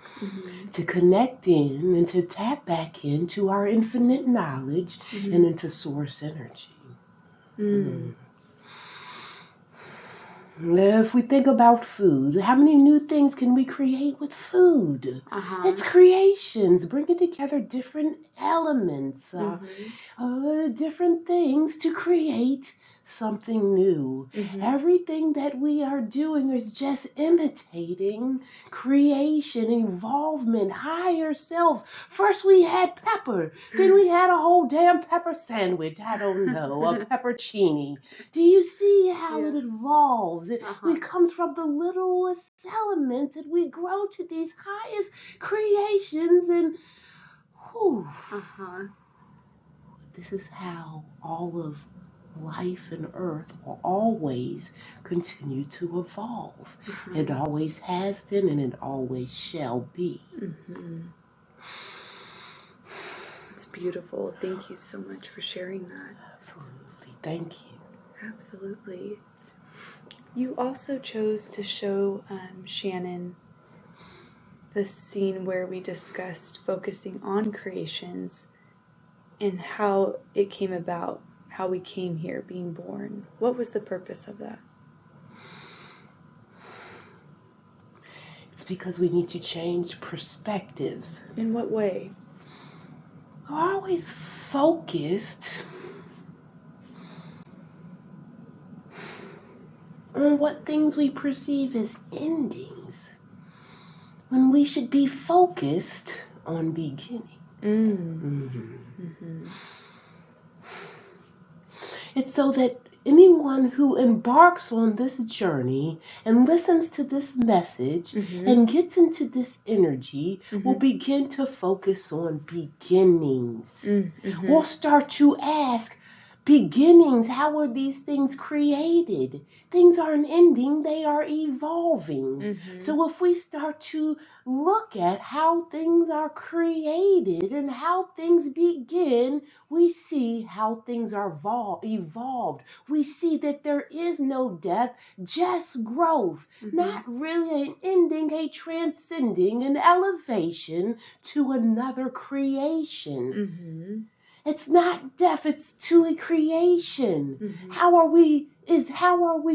to connect in and to tap back into our infinite knowledge and into source energy. If we think about food, how many new things can we create with food? It's creations, bringing together different elements, different things to create something new. Everything that we are doing is just imitating creation, involvement, higher selves. First we had pepper, then we had a whole damn pepper sandwich, I don't know, a peppercini. Do you see how it evolves? It comes from the littlest elements and we grow to these highest creations and whew, this is how all of life and earth will always continue to evolve. It always has been and it always shall be. It's beautiful. Thank you so much for sharing that. Absolutely. Thank you. Absolutely. You also chose to show Shannon the scene where we discussed focusing on creations and how it came about, how we came here, being born. What was the purpose of that? It's because we need to change perspectives. In what way? We're always focused on what things we perceive as endings when we should be focused on beginnings. It's so that anyone who embarks on this journey and listens to this message and gets into this energy will begin to focus on beginnings. We'll start to ask, beginnings, how are these things created? Things aren't ending, they are evolving. So if we start to look at how things are created and how things begin, we see how things are evolved. We see that there is no death, just growth. Not really an ending, a transcending, an elevation to another creation. It's not death, it's to a creation. How are we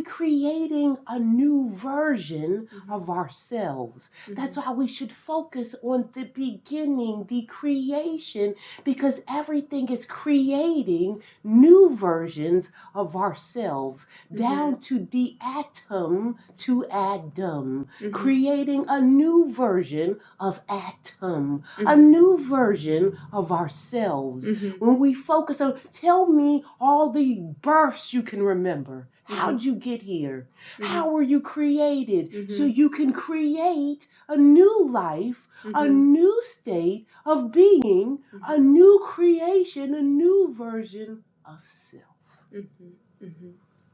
creating a new version of ourselves? That's why we should focus on the beginning, the creation, because everything is creating new versions of ourselves, down to the atom to Adam, creating a new version of atom, a new version of ourselves. When we focus on, tell me all the births you can remember. How'd you get here? How were you created? So you can create a new life, a new state of being, a new creation, a new version of self.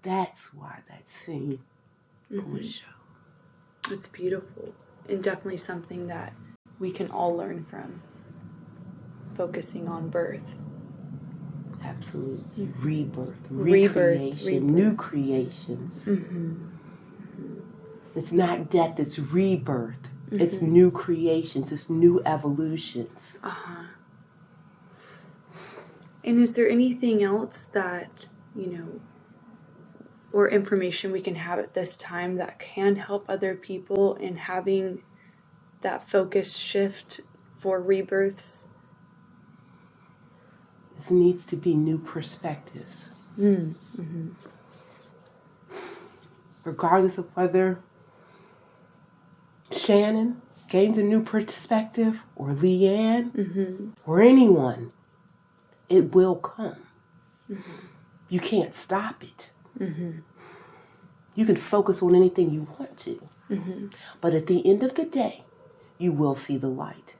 That's why that scene was shown. It's beautiful and definitely something that we can all learn from. Focusing on birth. Absolutely. Rebirth, recreation, new creations. It's not death, it's rebirth. It's new creations, it's new evolutions. And is there anything else that, or information we can have at this time that can help other people in having that focus shift for rebirths? There needs to be new perspectives. Regardless of whether Shannon gains a new perspective or Leanne or anyone, it will come. You can't stop it. You can focus on anything you want to. But at the end of the day, you will see the light.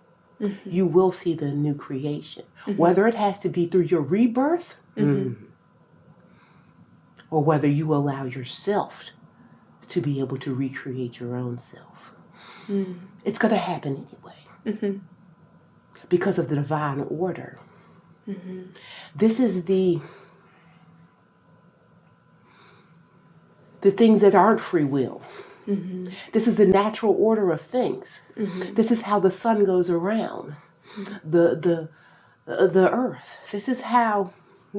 You will see the new creation. Whether it has to be through your rebirth or whether you allow yourself to be able to recreate your own self. It's going to happen anyway because of the divine order. This is the things that aren't free will. This is the natural order of things. This is how the sun goes around the earth. This is how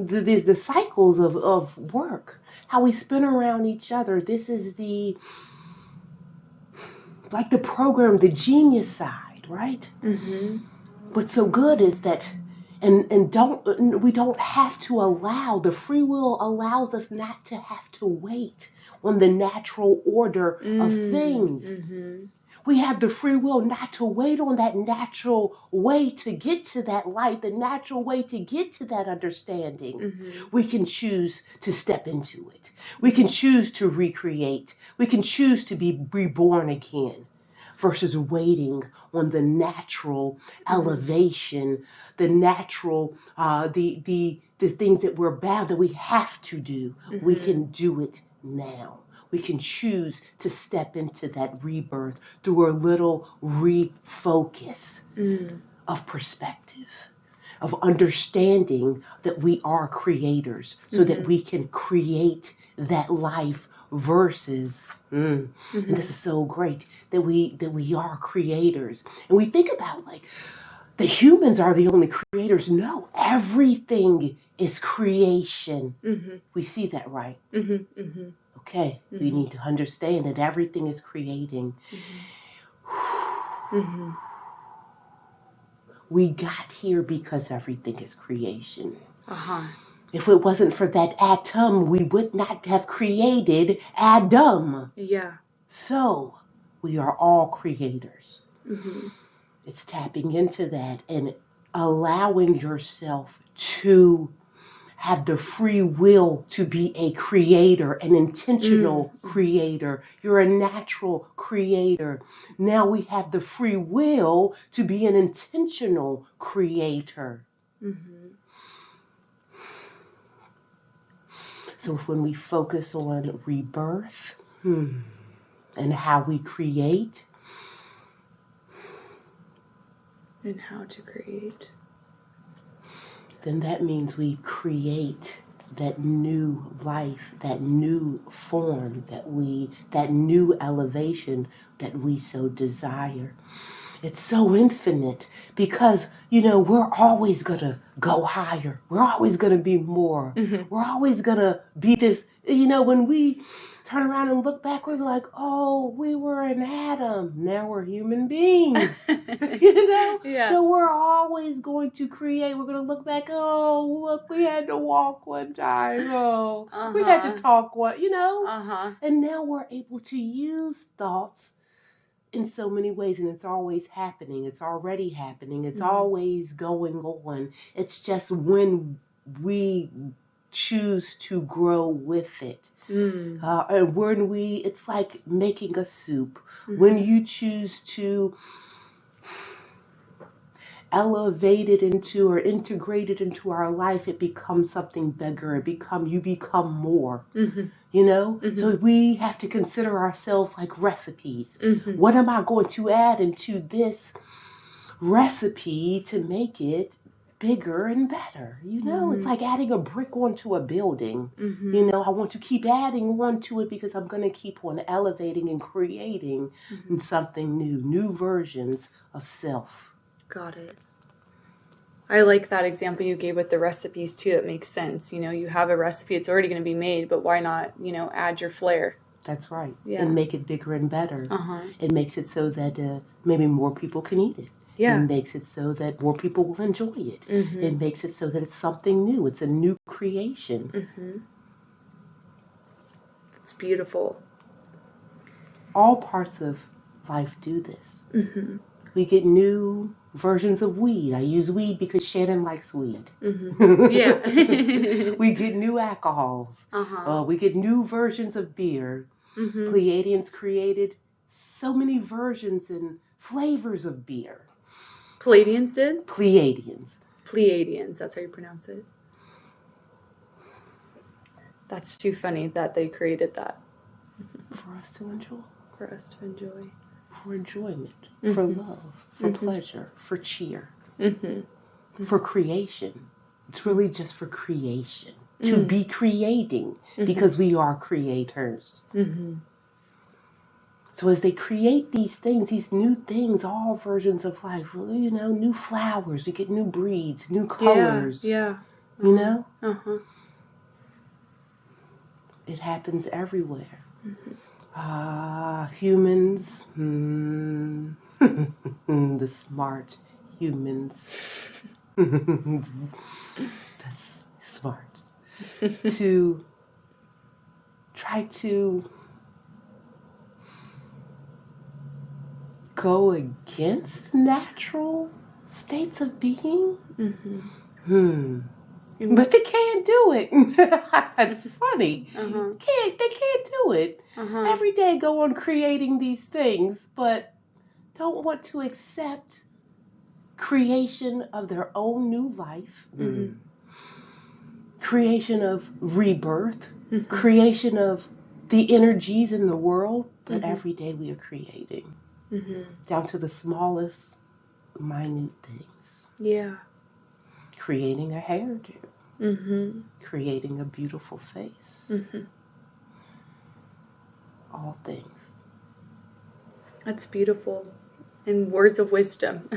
the cycles of work, how we spin around each other. This is like the program, the genius side, right? Mm-hmm. What's so good is that, and we don't have to allow, the free will allows us not to have to wait on the natural order of things. Mm-hmm. We have the free will not to wait on that natural way to get to that light, the natural way to get to that understanding. Mm-hmm. We can choose to step into it. We can choose to recreate. We can choose to be reborn again versus waiting on the natural elevation, the natural, the things that we're bound, that we have to do. We can do it now. We can choose to step into that rebirth through a little refocus of perspective, of understanding that we are creators, so that we can create that life versus, and this is so great, that we are creators. And we think about like, the humans are the only creators. No, everything is creation. We see that, right? Okay, we need to understand that everything is creating. We got here because everything is creation. If it wasn't for that atom, we would not have created Adam. Yeah. So, we are all creators. It's tapping into that and allowing yourself to have the free will to be a creator, an intentional creator. You're a natural creator. Now we have the free will to be an intentional creator. So when we focus on rebirth and how we create, And how to create. then that means we create that new life, that new form, that new elevation that we so desire. It's so infinite because, we're always going to go higher. We're always going to be more. We're always going to be this, when we turn around and look back, we're like, oh, we were an atom. Now we're human beings. Yeah. So we're always going to create. We're going to look back, oh, look, we had to walk one time. Oh, we had to talk one, And now we're able to use thoughts in so many ways, and it's always happening. It's already happening. It's always going on. It's just when we choose to grow with it. And when it's like making a soup. When you choose to elevate it into or integrate it into our life, it becomes something bigger. You become more. So we have to consider ourselves like recipes. What am I going to add into this recipe to make it bigger and better? It's like adding a brick onto a building. I want to keep adding on to it because I'm going to keep on elevating and creating something new versions of self. Got it. I like that example you gave with the recipes too. That makes sense. You have a recipe, it's already going to be made, but why not, add your flair? That's right. Yeah. And make it bigger and better. It makes it so that maybe more people can eat it. Yeah. It makes it so that more people will enjoy it. It makes it so that it's something new. It's a new creation. It's beautiful. All parts of life do this. We get new versions of weed. I use weed because Shannon likes weed. Yeah. We get new alcohols. We get new versions of beer. Pleiadians created so many versions and flavors of beer. Palladians did? Pleiadians. That's how you pronounce it. That's too funny that they created that. For us to enjoy. For enjoyment, for love, for pleasure, for cheer, for creation. It's really just for creation. To be creating, because we are creators. So as they create these things, these new things, all versions of life, new flowers, we get new breeds, new colors. Yeah. You know? Uh-huh. It happens everywhere. Humans, the smart humans, that's smart, to try to go against natural states of being. But they can't do it. It's funny. They can't do it. Every day go on creating these things, but don't want to accept creation of their own new life, creation of rebirth, creation of the energies in the world, but every day we are creating, down to the smallest, minute things. Yeah. Creating a hairdo, creating a beautiful face, all things. That's beautiful. And words of wisdom.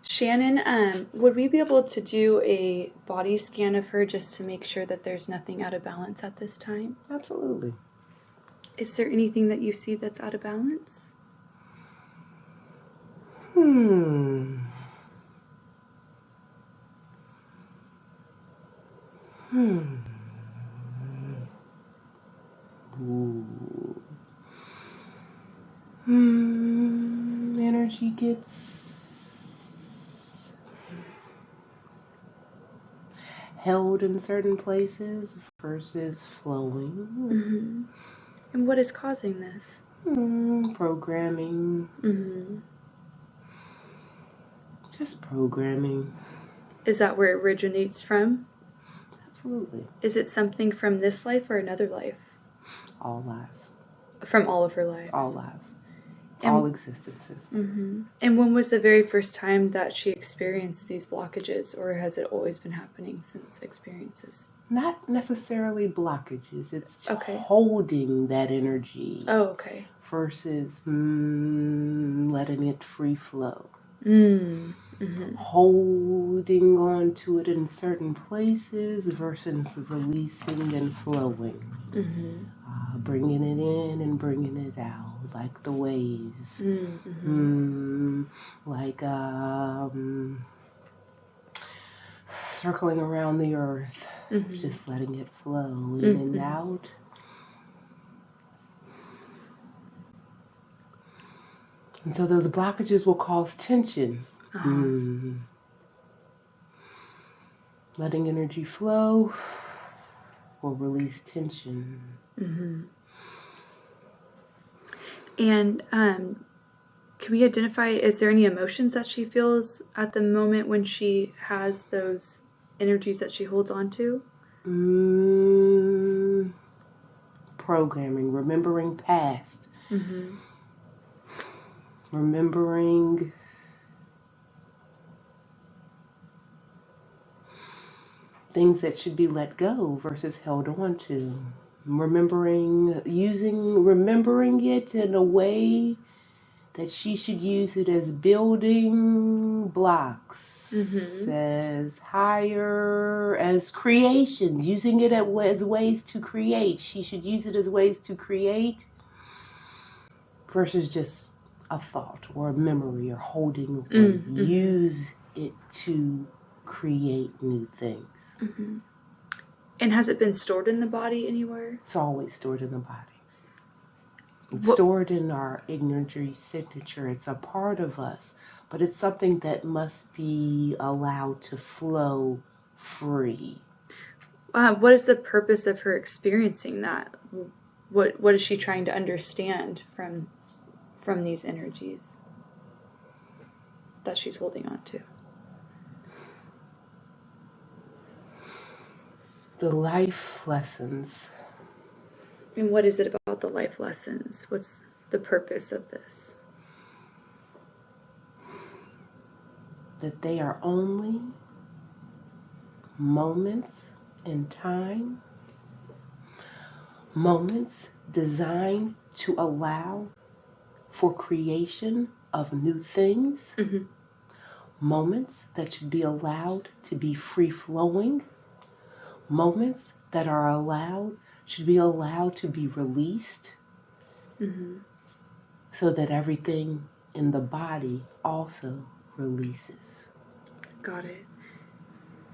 Shannon, would we be able to do a body scan of her just to make sure that there's nothing out of balance at this time? Absolutely. Is there anything that you see that's out of balance? Energy gets held in certain places versus flowing. And what is causing this? Programming. Just programming. Is that where it originates from? Absolutely. Is it something from this life or another life? All lives. From all of her lives? All lives. And, all existences. And when was the very first time that she experienced these blockages, or has it always been happening since experiences? Not necessarily blockages. It's okay. holding that energy. Oh, okay. Versus letting it free flow. Holding on to it in certain places versus releasing and flowing. Bringing it in and bringing it out, like the waves. Like circling around the earth, just letting it flow in and out. And so those blockages will cause tension. Letting energy flow will release tension. And can we identify, is there any emotions that she feels at the moment when she has those energies that she holds on to? Programming, remembering past. Remembering things that should be let go versus held on to. Remembering it in a way that she should use it as building blocks, as higher, as creation, using it as ways to create. She should use it as ways to create versus just a thought or a memory or holding one. Use it to create new things. And has it been stored in the body anywhere? It's always stored in the body. It's stored in our energy signature. It's a part of us, but it's something that must be allowed to flow free. What is the purpose of her experiencing that? What is she trying to understand from these energies that she's holding on to? The life lessons. And what is it about the life lessons? What's the purpose of this? That they are only moments in time, moments designed to allow for creation of new things, moments that should be allowed to be free-flowing, moments that are should be allowed to be released, so that everything in the body also releases. Got it.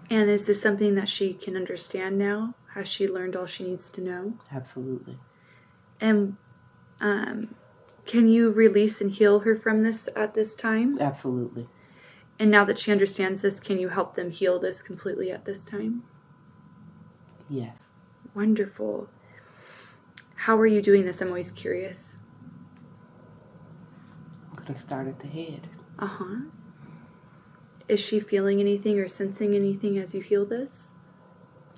And is this something that she can understand now? Has she learned all she needs to know? Absolutely. And can you release and heal her from this at this time? Absolutely. And now that she understands this, can you help them heal this completely at this time? Yes. Wonderful. How are you doing this? I'm always curious. I'm going to start at the head. Is she feeling anything or sensing anything as you heal this?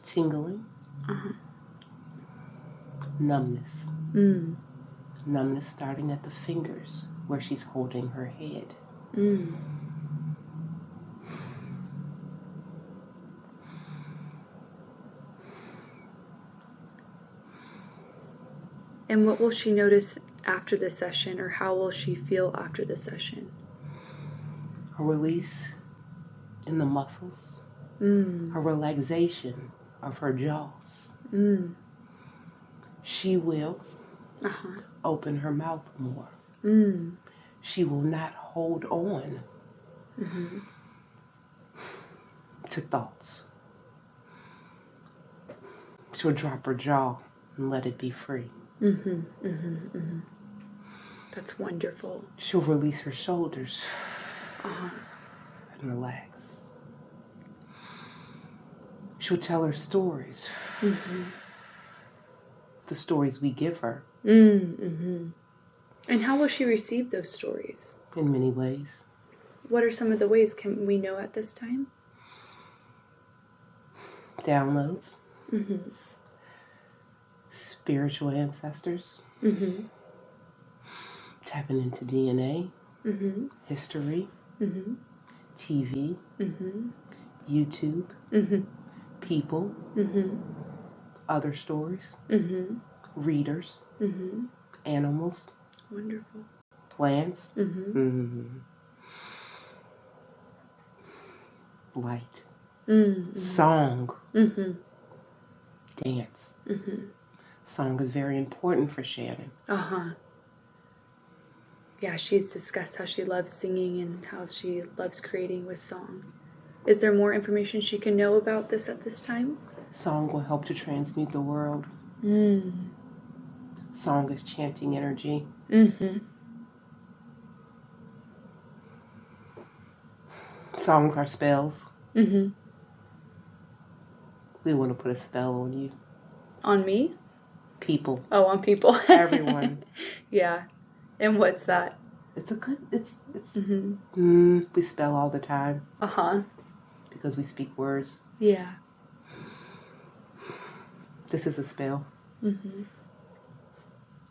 Tingling. Numbness. Numbness starting at the fingers where she's holding her head. And what will she notice after the session, or how will she feel after the session? A release in the muscles. A relaxation of her jaws. She will open her mouth more. She will not hold on to thoughts. She'll drop her jaw and let it be free. That's wonderful. She'll release her shoulders and relax. She'll tell her stories. The stories we give her. And how will she receive those stories? In many ways. What are some of the ways can we know at this time? Downloads. Spiritual ancestors. Tapping into DNA. History. TV. YouTube. People. Other stories. Readers. Animals. Wonderful. Plants. Light. Song. Dance. Song is very important for Shannon. Yeah, she's discussed how she loves singing and how she loves creating with song. Is there more information she can know about this at this time? Song will help to transmute the world. Song is chanting energy. Songs are spells. We want to put a spell on you. On me? People. Oh, on people. Everyone. Yeah. And what's that? We spell all the time. Because we speak words. Yeah. This is a spell.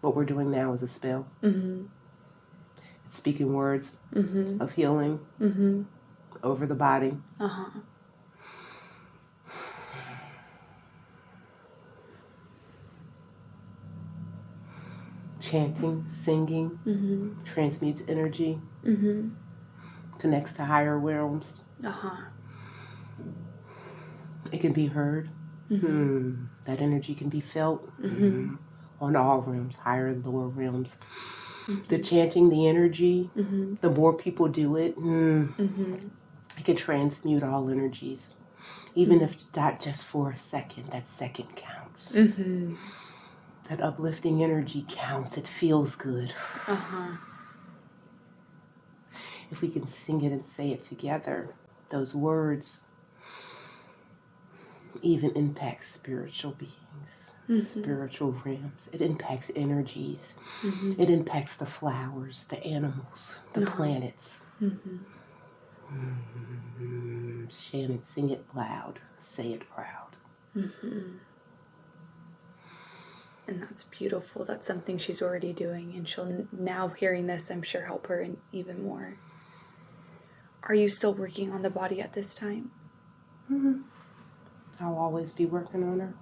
What we're doing now is a spell. It's speaking words of healing over the body. Chanting, singing, transmutes energy, connects to higher realms. It can be heard. That energy can be felt on all realms, higher and lower realms. The chanting, the energy, the more people do it, it can transmute all energies. Even if not just for a second, that second counts. That uplifting energy counts. It feels good. If we can sing it and say it together, those words even impact spiritual beings, spiritual realms. It impacts energies. It impacts the flowers, the animals, the planets. Shannon, sing it loud. Say it proud. And that's beautiful. That's something she's already doing. And she'll, now hearing this, I'm sure help her even more. Are you still working on the body at this time? I'll always be working on her.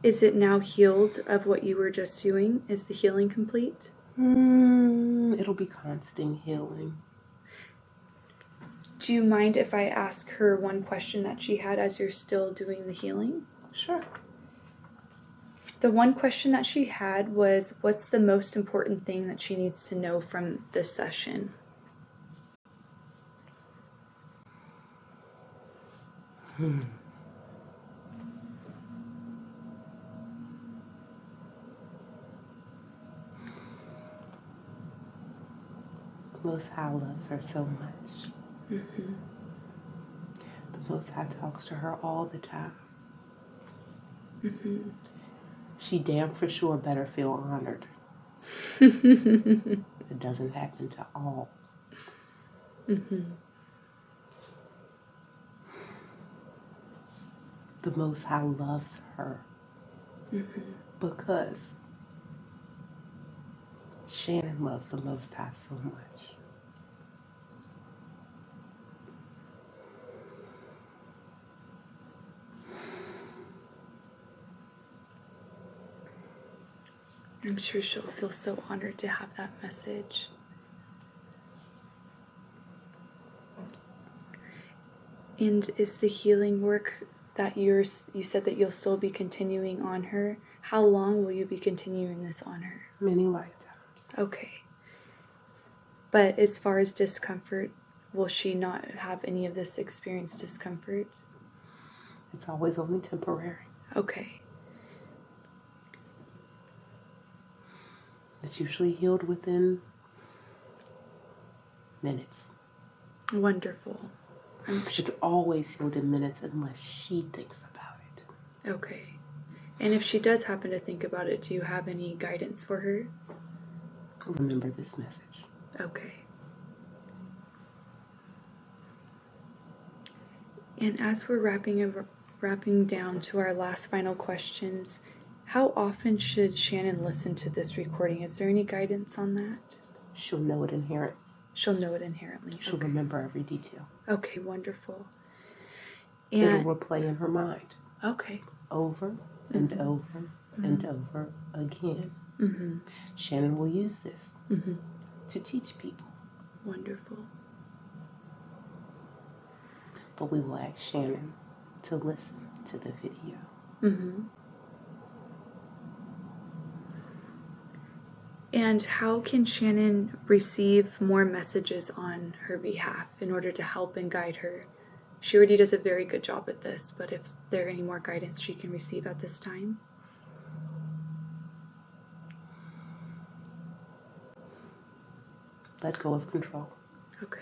Is it now healed of what you were just doing? Is the healing complete? It'll be constant healing. Do you mind if I ask her one question that she had as you're still doing the healing? Sure. The one question that she had was, what's the most important thing that she needs to know from this session? The Most High loves her so much. Mm-hmm. The Most High talks to her all the time. Mm-hmm. She damn for sure better feel honored. It doesn't happen to all. Mm-hmm. The Most High loves her because Shannon loves the Most High so much. I'm sure she'll feel so honored to have that message. And is the healing work that you said that you'll still be continuing on her? How long will you be continuing this on her? Many lifetimes. Okay. But as far as discomfort, will she not have any of this experience discomfort? It's always only temporary. Okay. It's usually healed within minutes. Wonderful. It's always healed in minutes unless she thinks about it. Okay. And if she does happen to think about it, do you have any guidance for her? Remember this message. Okay. And as we're wrapping down to our last final questions, how often should Shannon listen to this recording? Is there any guidance on that? She'll know it inherently. She'll know it inherently. She'll remember every detail. Okay, wonderful. It'll replay in her mind. Okay. Over and over and over again. Mm-hmm. Shannon will use this to teach people. Wonderful. But we will ask Shannon to listen to the video. Mm-hmm. And how can Shannon receive more messages on her behalf in order to help and guide her? She already does a very good job at this, but if there any more guidance she can receive at this time? Let go of control. Okay.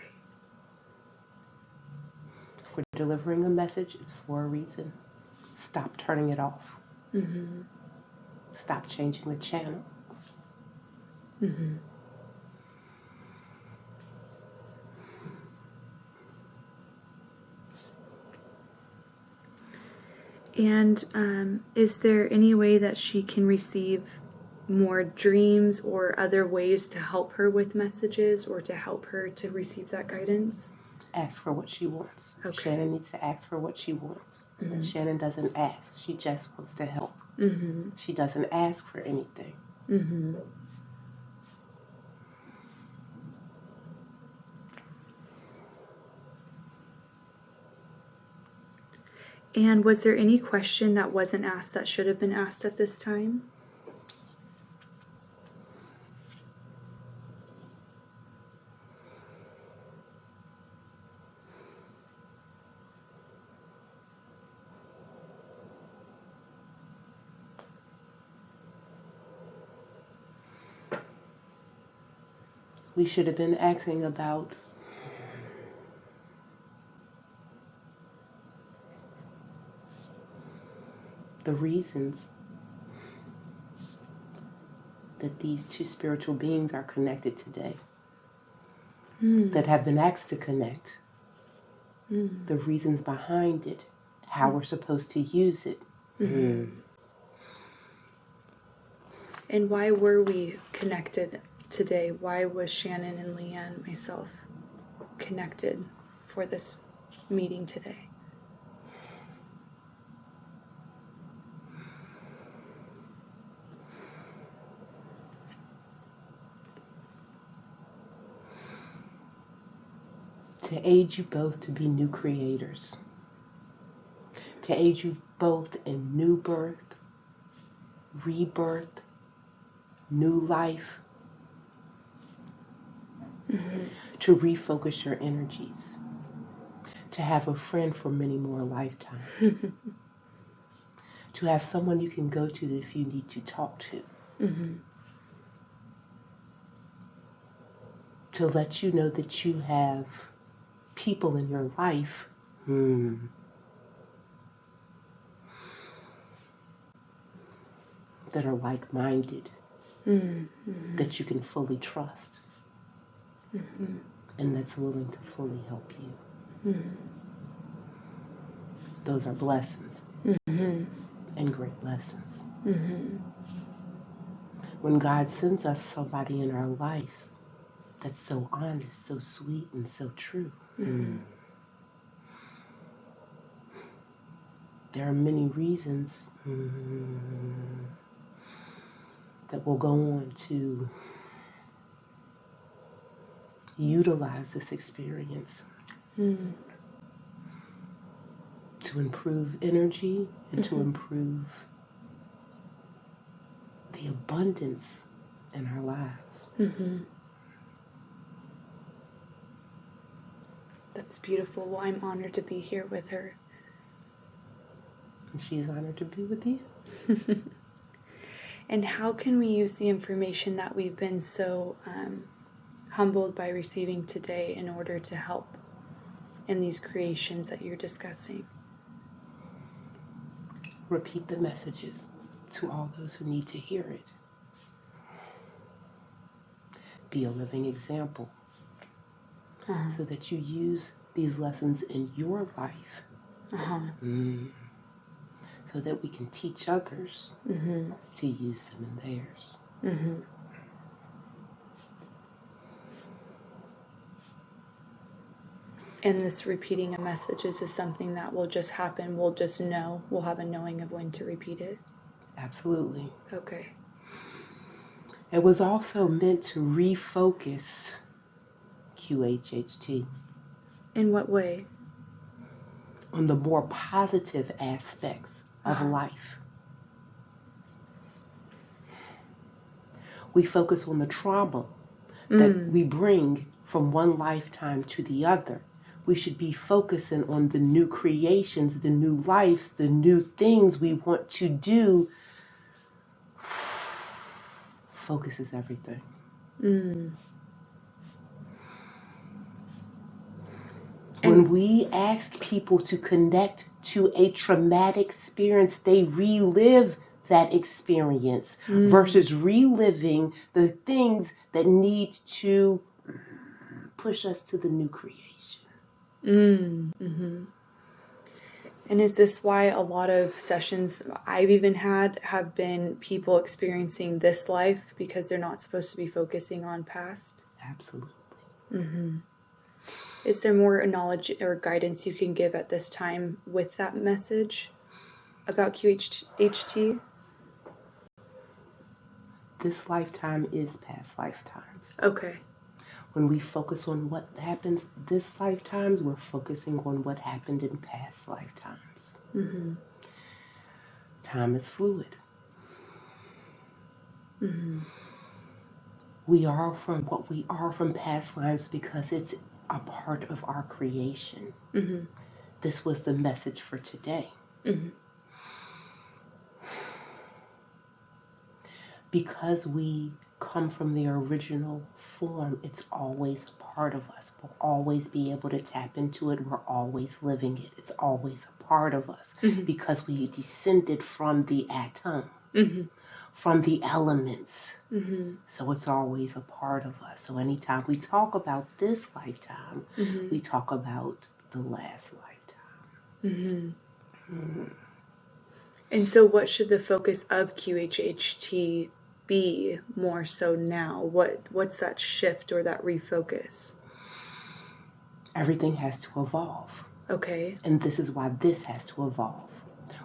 If we're delivering a message, it's for a reason. Stop turning it off. Mm-hmm. Stop changing the channel. Mm-hmm. And is there any way that she can receive more dreams or other ways to help her with messages or to help her to receive that guidance? Ask for what she wants. Okay. Shannon needs to ask for what she wants. Mm-hmm. Shannon doesn't ask. She just wants to help. Mm-hmm. She doesn't ask for anything. Mm-hmm. And was there any question that wasn't asked that should have been asked at this time? We should have been asking about the reasons that these two spiritual beings are connected today, that have been asked to connect, the reasons behind it, how we're supposed to use it. And why were we connected today? Why was Shannon and Leanne, myself, connected for this meeting today? to aid you both to be new creators, to aid you both in new birth, rebirth, new life, to refocus your energies, to have a friend for many more lifetimes, to have someone you can go to if you need to talk to, to let you know that you have people in your life that are like-minded, that you can fully trust, and that's willing to fully help you. Those are blessings and great lessons. When God sends us somebody in our lives that's so honest, so sweet, and so true, there are many reasons that will go on to utilize this experience to improve energy and to improve the abundance in our lives. That's beautiful. Well, I'm honored to be here with her. And she's honored to be with you. And how can we use the information that we've been so humbled by receiving today in order to help in these creations that you're discussing? Repeat the messages to all those who need to hear it. Be a living example so that you use these lessons in your life so that we can teach others to use them in theirs. And this repeating of messages is something that will just happen. We'll just know. We'll have a knowing of when to repeat it. Absolutely. Okay. It was also meant to refocus QHHT. In what way? On the more positive aspects of life. We focus on the trauma that we bring from one lifetime to the other. We should be focusing on the new creations, the new lives, the new things we want to do. Focus is everything. When we ask people to connect to a traumatic experience, they relive that experience versus reliving the things that need to push us to the new creation. And is this why a lot of sessions I've even had have been people experiencing this life because they're not supposed to be focusing on past? Absolutely. Is there more knowledge or guidance you can give at this time with that message about QHHT? This lifetime is past lifetimes. Okay. When we focus on what happens this lifetime, we're focusing on what happened in past lifetimes. Time is fluid. We are from what we are from past lives because it's a part of our creation. This was the message for today. Because we come from the original form, it's always a part of us. We'll always be able to tap into it. We're always living it. It's always a part of us because we descended from the atom, from the elements. So it's always a part of us. So anytime we talk about this lifetime, we talk about the last lifetime. And so what should the focus of QHHT be more so now? What's that shift or that refocus? Everything has to evolve. Okay. And this is why this has to evolve.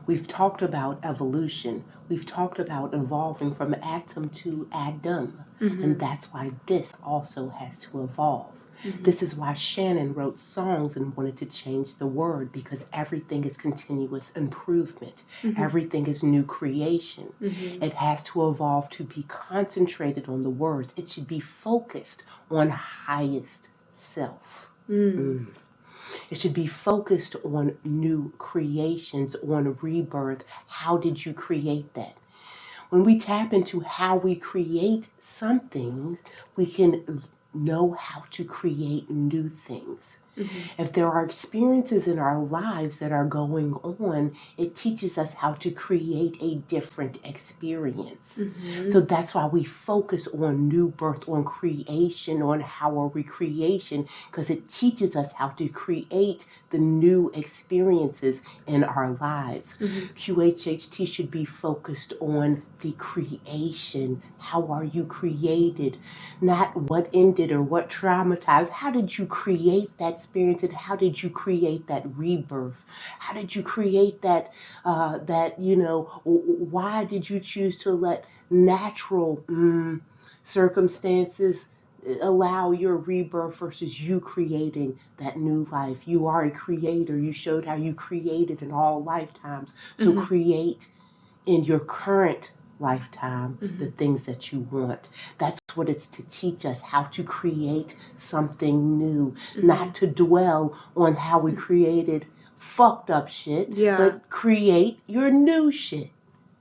We've talked about evolution. We've talked about evolving from atom to Adam. And that's why this also has to evolve. This is why Shannon wrote songs and wanted to change the word, because everything is continuous improvement. Everything is new creation. It has to evolve to be concentrated on the words. It should be focused on highest self. It should be focused on new creations, on rebirth. How did you create that? When we tap into how we create something, we can know how to create new things. If there are experiences in our lives that are going on, it teaches us how to create a different experience. So that's why we focus on new birth, on creation, on how are we creation, because it teaches us how to create the new experiences in our lives. QHHT should be focused on the creation. How are you created? Not what ended or what traumatized. How did you create that experience, and how did you create that rebirth? How did you create that, why did you choose to let natural circumstances allow your rebirth versus you creating that new life? You are a creator. You showed how you created in all lifetimes. So create in your current lifetime the things that you want. That's what it's to teach us, how to create something new, not to dwell on how we created fucked up shit, but create your new shit.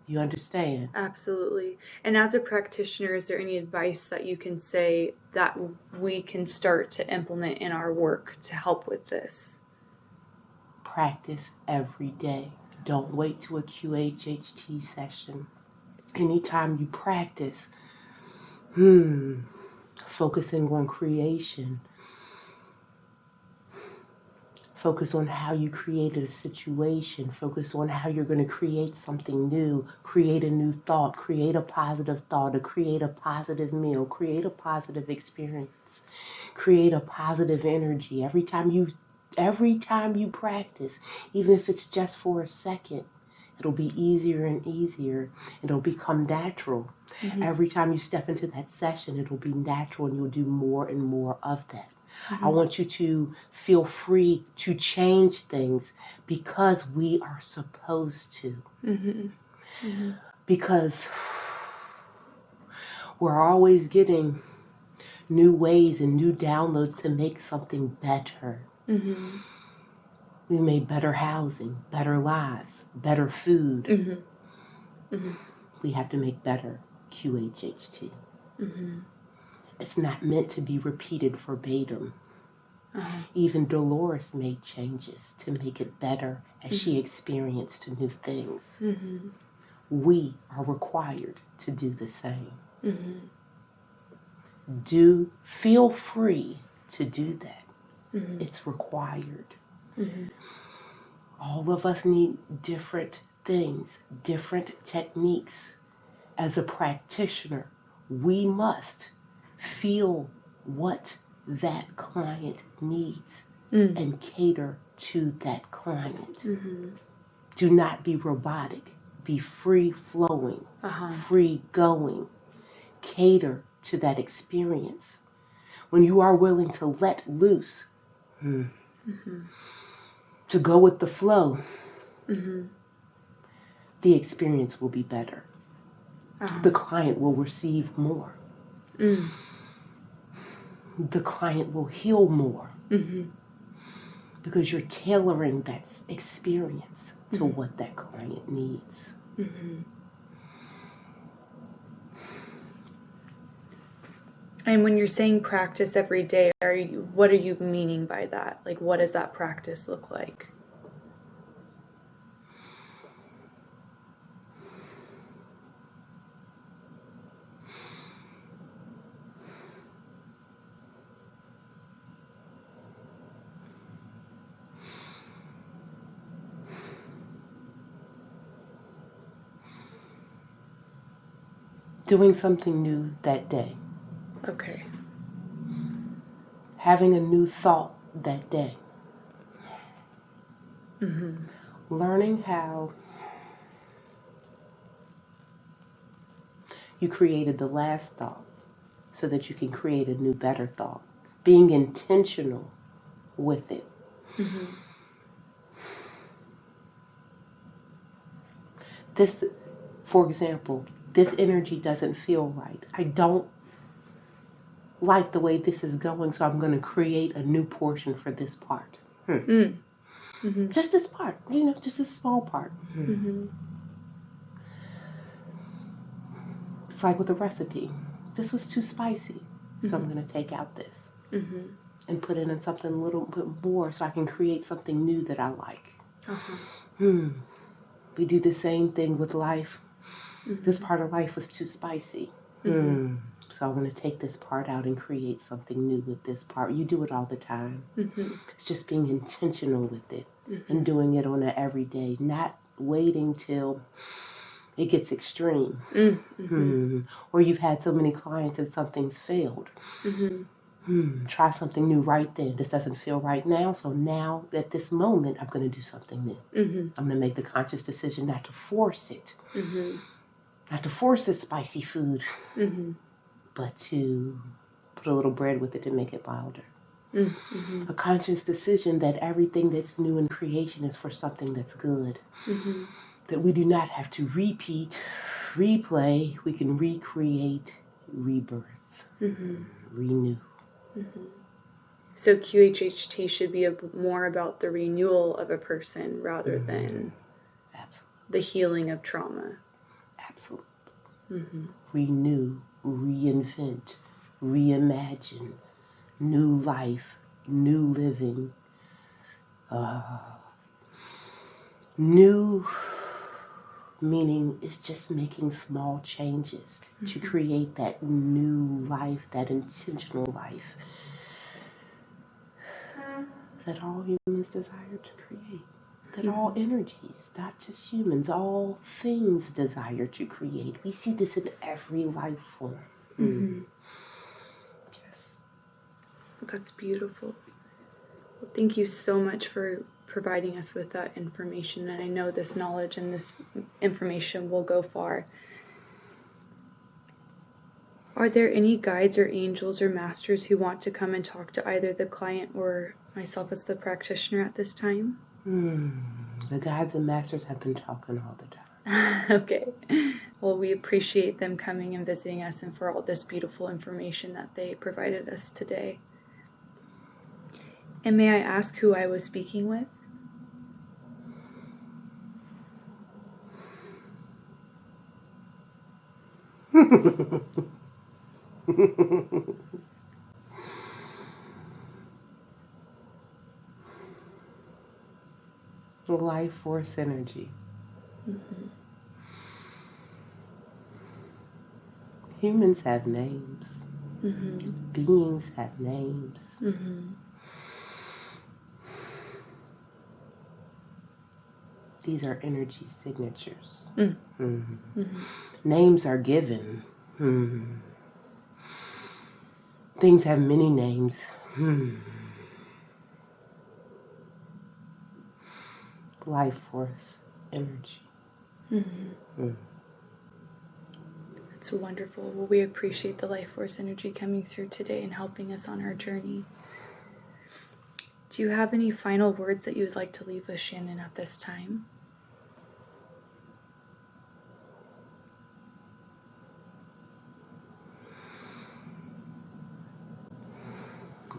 You understand? Absolutely. And as a practitioner, is there any advice that you can say that we can start to implement in our work to help with this? Practice every day. Don't wait to a QHHT session. Anytime you practice, focusing on creation, focus on how you created a situation, focus on how you're going to create something new, create a new thought, create a positive thought, or create a positive meal, create a positive experience, create a positive energy. Every time you practice, even if it's just for a second, it'll be easier and easier. It'll become natural. Every time you step into that session, it'll be natural, and you'll do more and more of that. I want you to feel free to change things, because we are supposed to. Because we're always getting new ways and new downloads to make something better. We made better housing, better lives, better food. We have to make better QHHT. It's not meant to be repeated verbatim. Even Dolores made changes to make it better as she experienced new things. We are required to do the same. Feel free to do that. It's required. All of us need different things, different techniques. As a practitioner, we must feel what that client needs and cater to that client. Do not be robotic. Be free-flowing, free-going. Cater to that experience. When you are willing to let loose, to go with the flow, the experience will be better. The client will receive more. The client will heal more. Because you're tailoring that experience to what that client needs. And when you're saying practice every day, what are you meaning by that? Like, what does that practice look like? Doing something new that day. Okay. Having a new thought that day. Learning how you created the last thought so that you can create a new, better thought. being intentional with it. This, for example, this energy doesn't feel right. I don't like the way this is going, so I'm going to create a new portion for this part. Just this part, just this small part. It's like with a recipe. This was too spicy, so I'm going to take out this and put in something a little bit more so I can create something new that I like. We do the same thing with life. This part of life was too spicy. So I'm going to take this part out and create something new with this part. You do it all the time. It's just being intentional with it and doing it on an everyday, not waiting till it gets extreme. Or you've had so many clients and something's failed. Try something new right then. This doesn't feel right now, so now at this moment I'm going to do something new. I'm going to make the conscious decision not to force it, not to force this spicy food, but to put a little bread with it to make it milder. A conscious decision that everything that's new in creation is for something that's good. That we do not have to repeat, replay. We can recreate, rebirth, renew. So QHHT should be more about the renewal of a person rather than the healing of trauma. Absolutely. Renew, reinvent, reimagine, new life, new living, new meaning is just making small changes to create that new life, that intentional life that all humans desire to create, that all energies, not just humans, all things desire to create. We see this in every life form. Yes. That's beautiful. Well, thank you so much for providing us with that information, and I know this knowledge and this information will go far. Are there any guides or angels or masters who want to come and talk to either the client or myself as the practitioner at this time? The guides and masters have been talking all the time. Okay. Well, we appreciate them coming and visiting us and for all this beautiful information that they provided us today. And may I ask who I was speaking with? Life force energy. Humans have names. Beings have names. These are energy signatures. Names are given. Things have many names. Life force energy. That's wonderful. Well, we appreciate the life force energy coming through today and helping us on our journey. Do you have any final words that you would like to leave with Shannon at this time?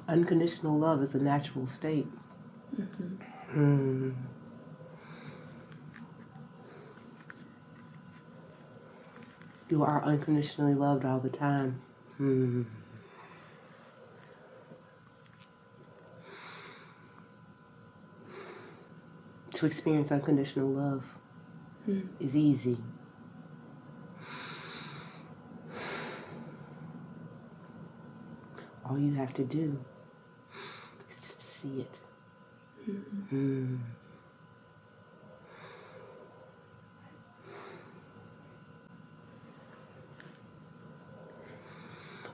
Unconditional love is a natural state. You are unconditionally loved all the time. To experience unconditional love is easy. All you have to do is just to see it.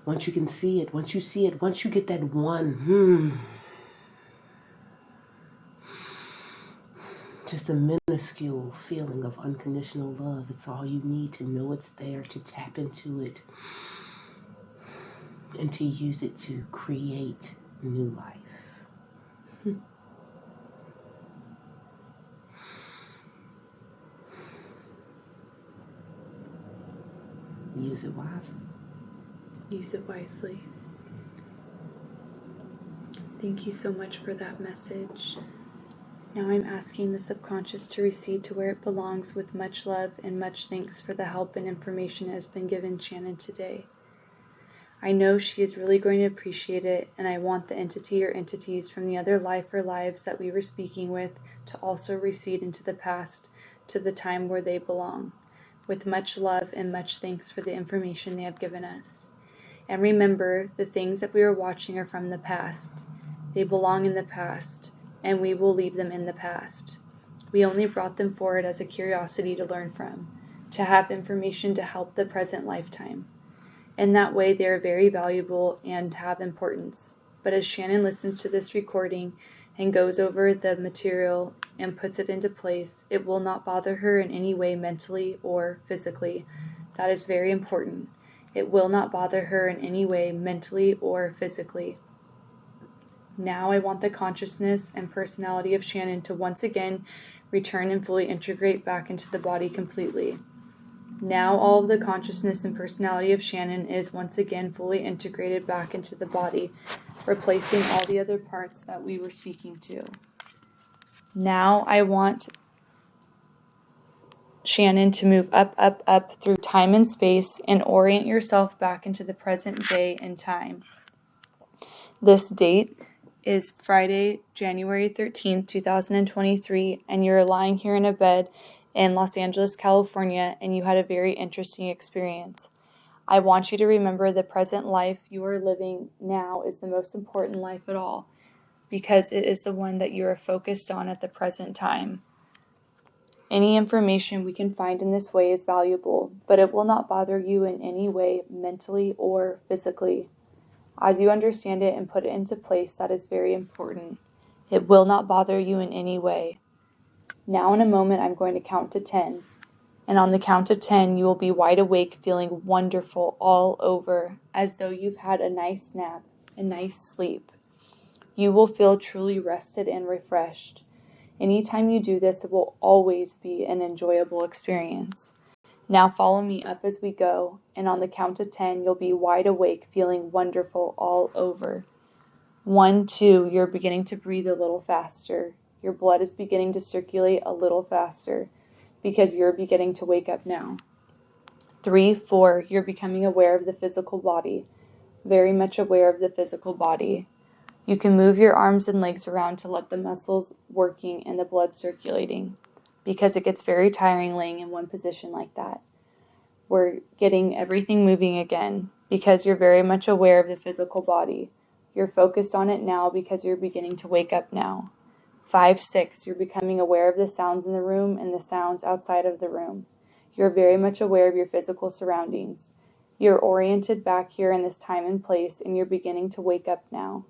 Once you can see it, once you get that one, just a minuscule feeling of unconditional love. It's all you need to know it's there, to tap into it, and to use it to create new life. Use it wisely. Use it wisely. Thank you so much for that message. Now I'm asking the subconscious to recede to where it belongs with much love and much thanks for the help and information that has been given Shannon today. I know she is really going to appreciate it, and I want the entity or entities from the other life or lives that we were speaking with to also recede into the past to the time where they belong, with much love and much thanks for the information they have given us. And remember, the things that we are watching are from the past. They belong in the past, and we will leave them in the past. We only brought them forward as a curiosity to learn from, to have information to help the present lifetime. In that way, they are very valuable and have importance. But as Shannon listens to this recording and goes over the material and puts it into place, it will not bother her in any way mentally or physically. That is very important. It will not bother her in any way mentally or physically. Now I want the consciousness and personality of Shannon to once again return and fully integrate back into the body completely. Now all of the consciousness and personality of Shannon is once again fully integrated back into the body, replacing all the other parts that we were speaking to. Now I want Shannon to move up, up, up through time and space and orient yourself back into the present day and time. This date is Friday, January 13th, 2023, and you're lying here in a bed in Los Angeles, California, and you had a very interesting experience. I want you to remember the present life you are living now is the most important life at all, because it is the one that you are focused on at the present time. Any information we can find in this way is valuable, but it will not bother you in any way mentally or physically. As you understand it and put it into place, that is very important. It will not bother you in any way. Now in a moment, I'm going to count to 10. And on the count of 10, you will be wide awake, feeling wonderful all over, as though you've had a nice nap, a nice sleep. You will feel truly rested and refreshed. Anytime you do this, it will always be an enjoyable experience. Now follow me up as we go, and on the count of 10, you'll be wide awake, feeling wonderful all over. 1, 2, you're beginning to breathe a little faster. Your blood is beginning to circulate a little faster, because you're beginning to wake up now. 3, 4, you're becoming aware of the physical body, very much aware of the physical body. You can move your arms and legs around to let the muscles working and the blood circulating, because it gets very tiring laying in one position like that. We're getting everything moving again, because you're very much aware of the physical body. You're focused on it now because you're beginning to wake up now. 5, 6, you're becoming aware of the sounds in the room and the sounds outside of the room. You're very much aware of your physical surroundings. You're oriented back here in this time and place, and you're beginning to wake up now.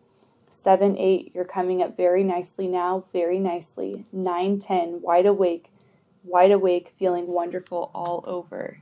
7, 8, you're coming up very nicely now, very nicely. 9, 10, wide awake, feeling wonderful all over.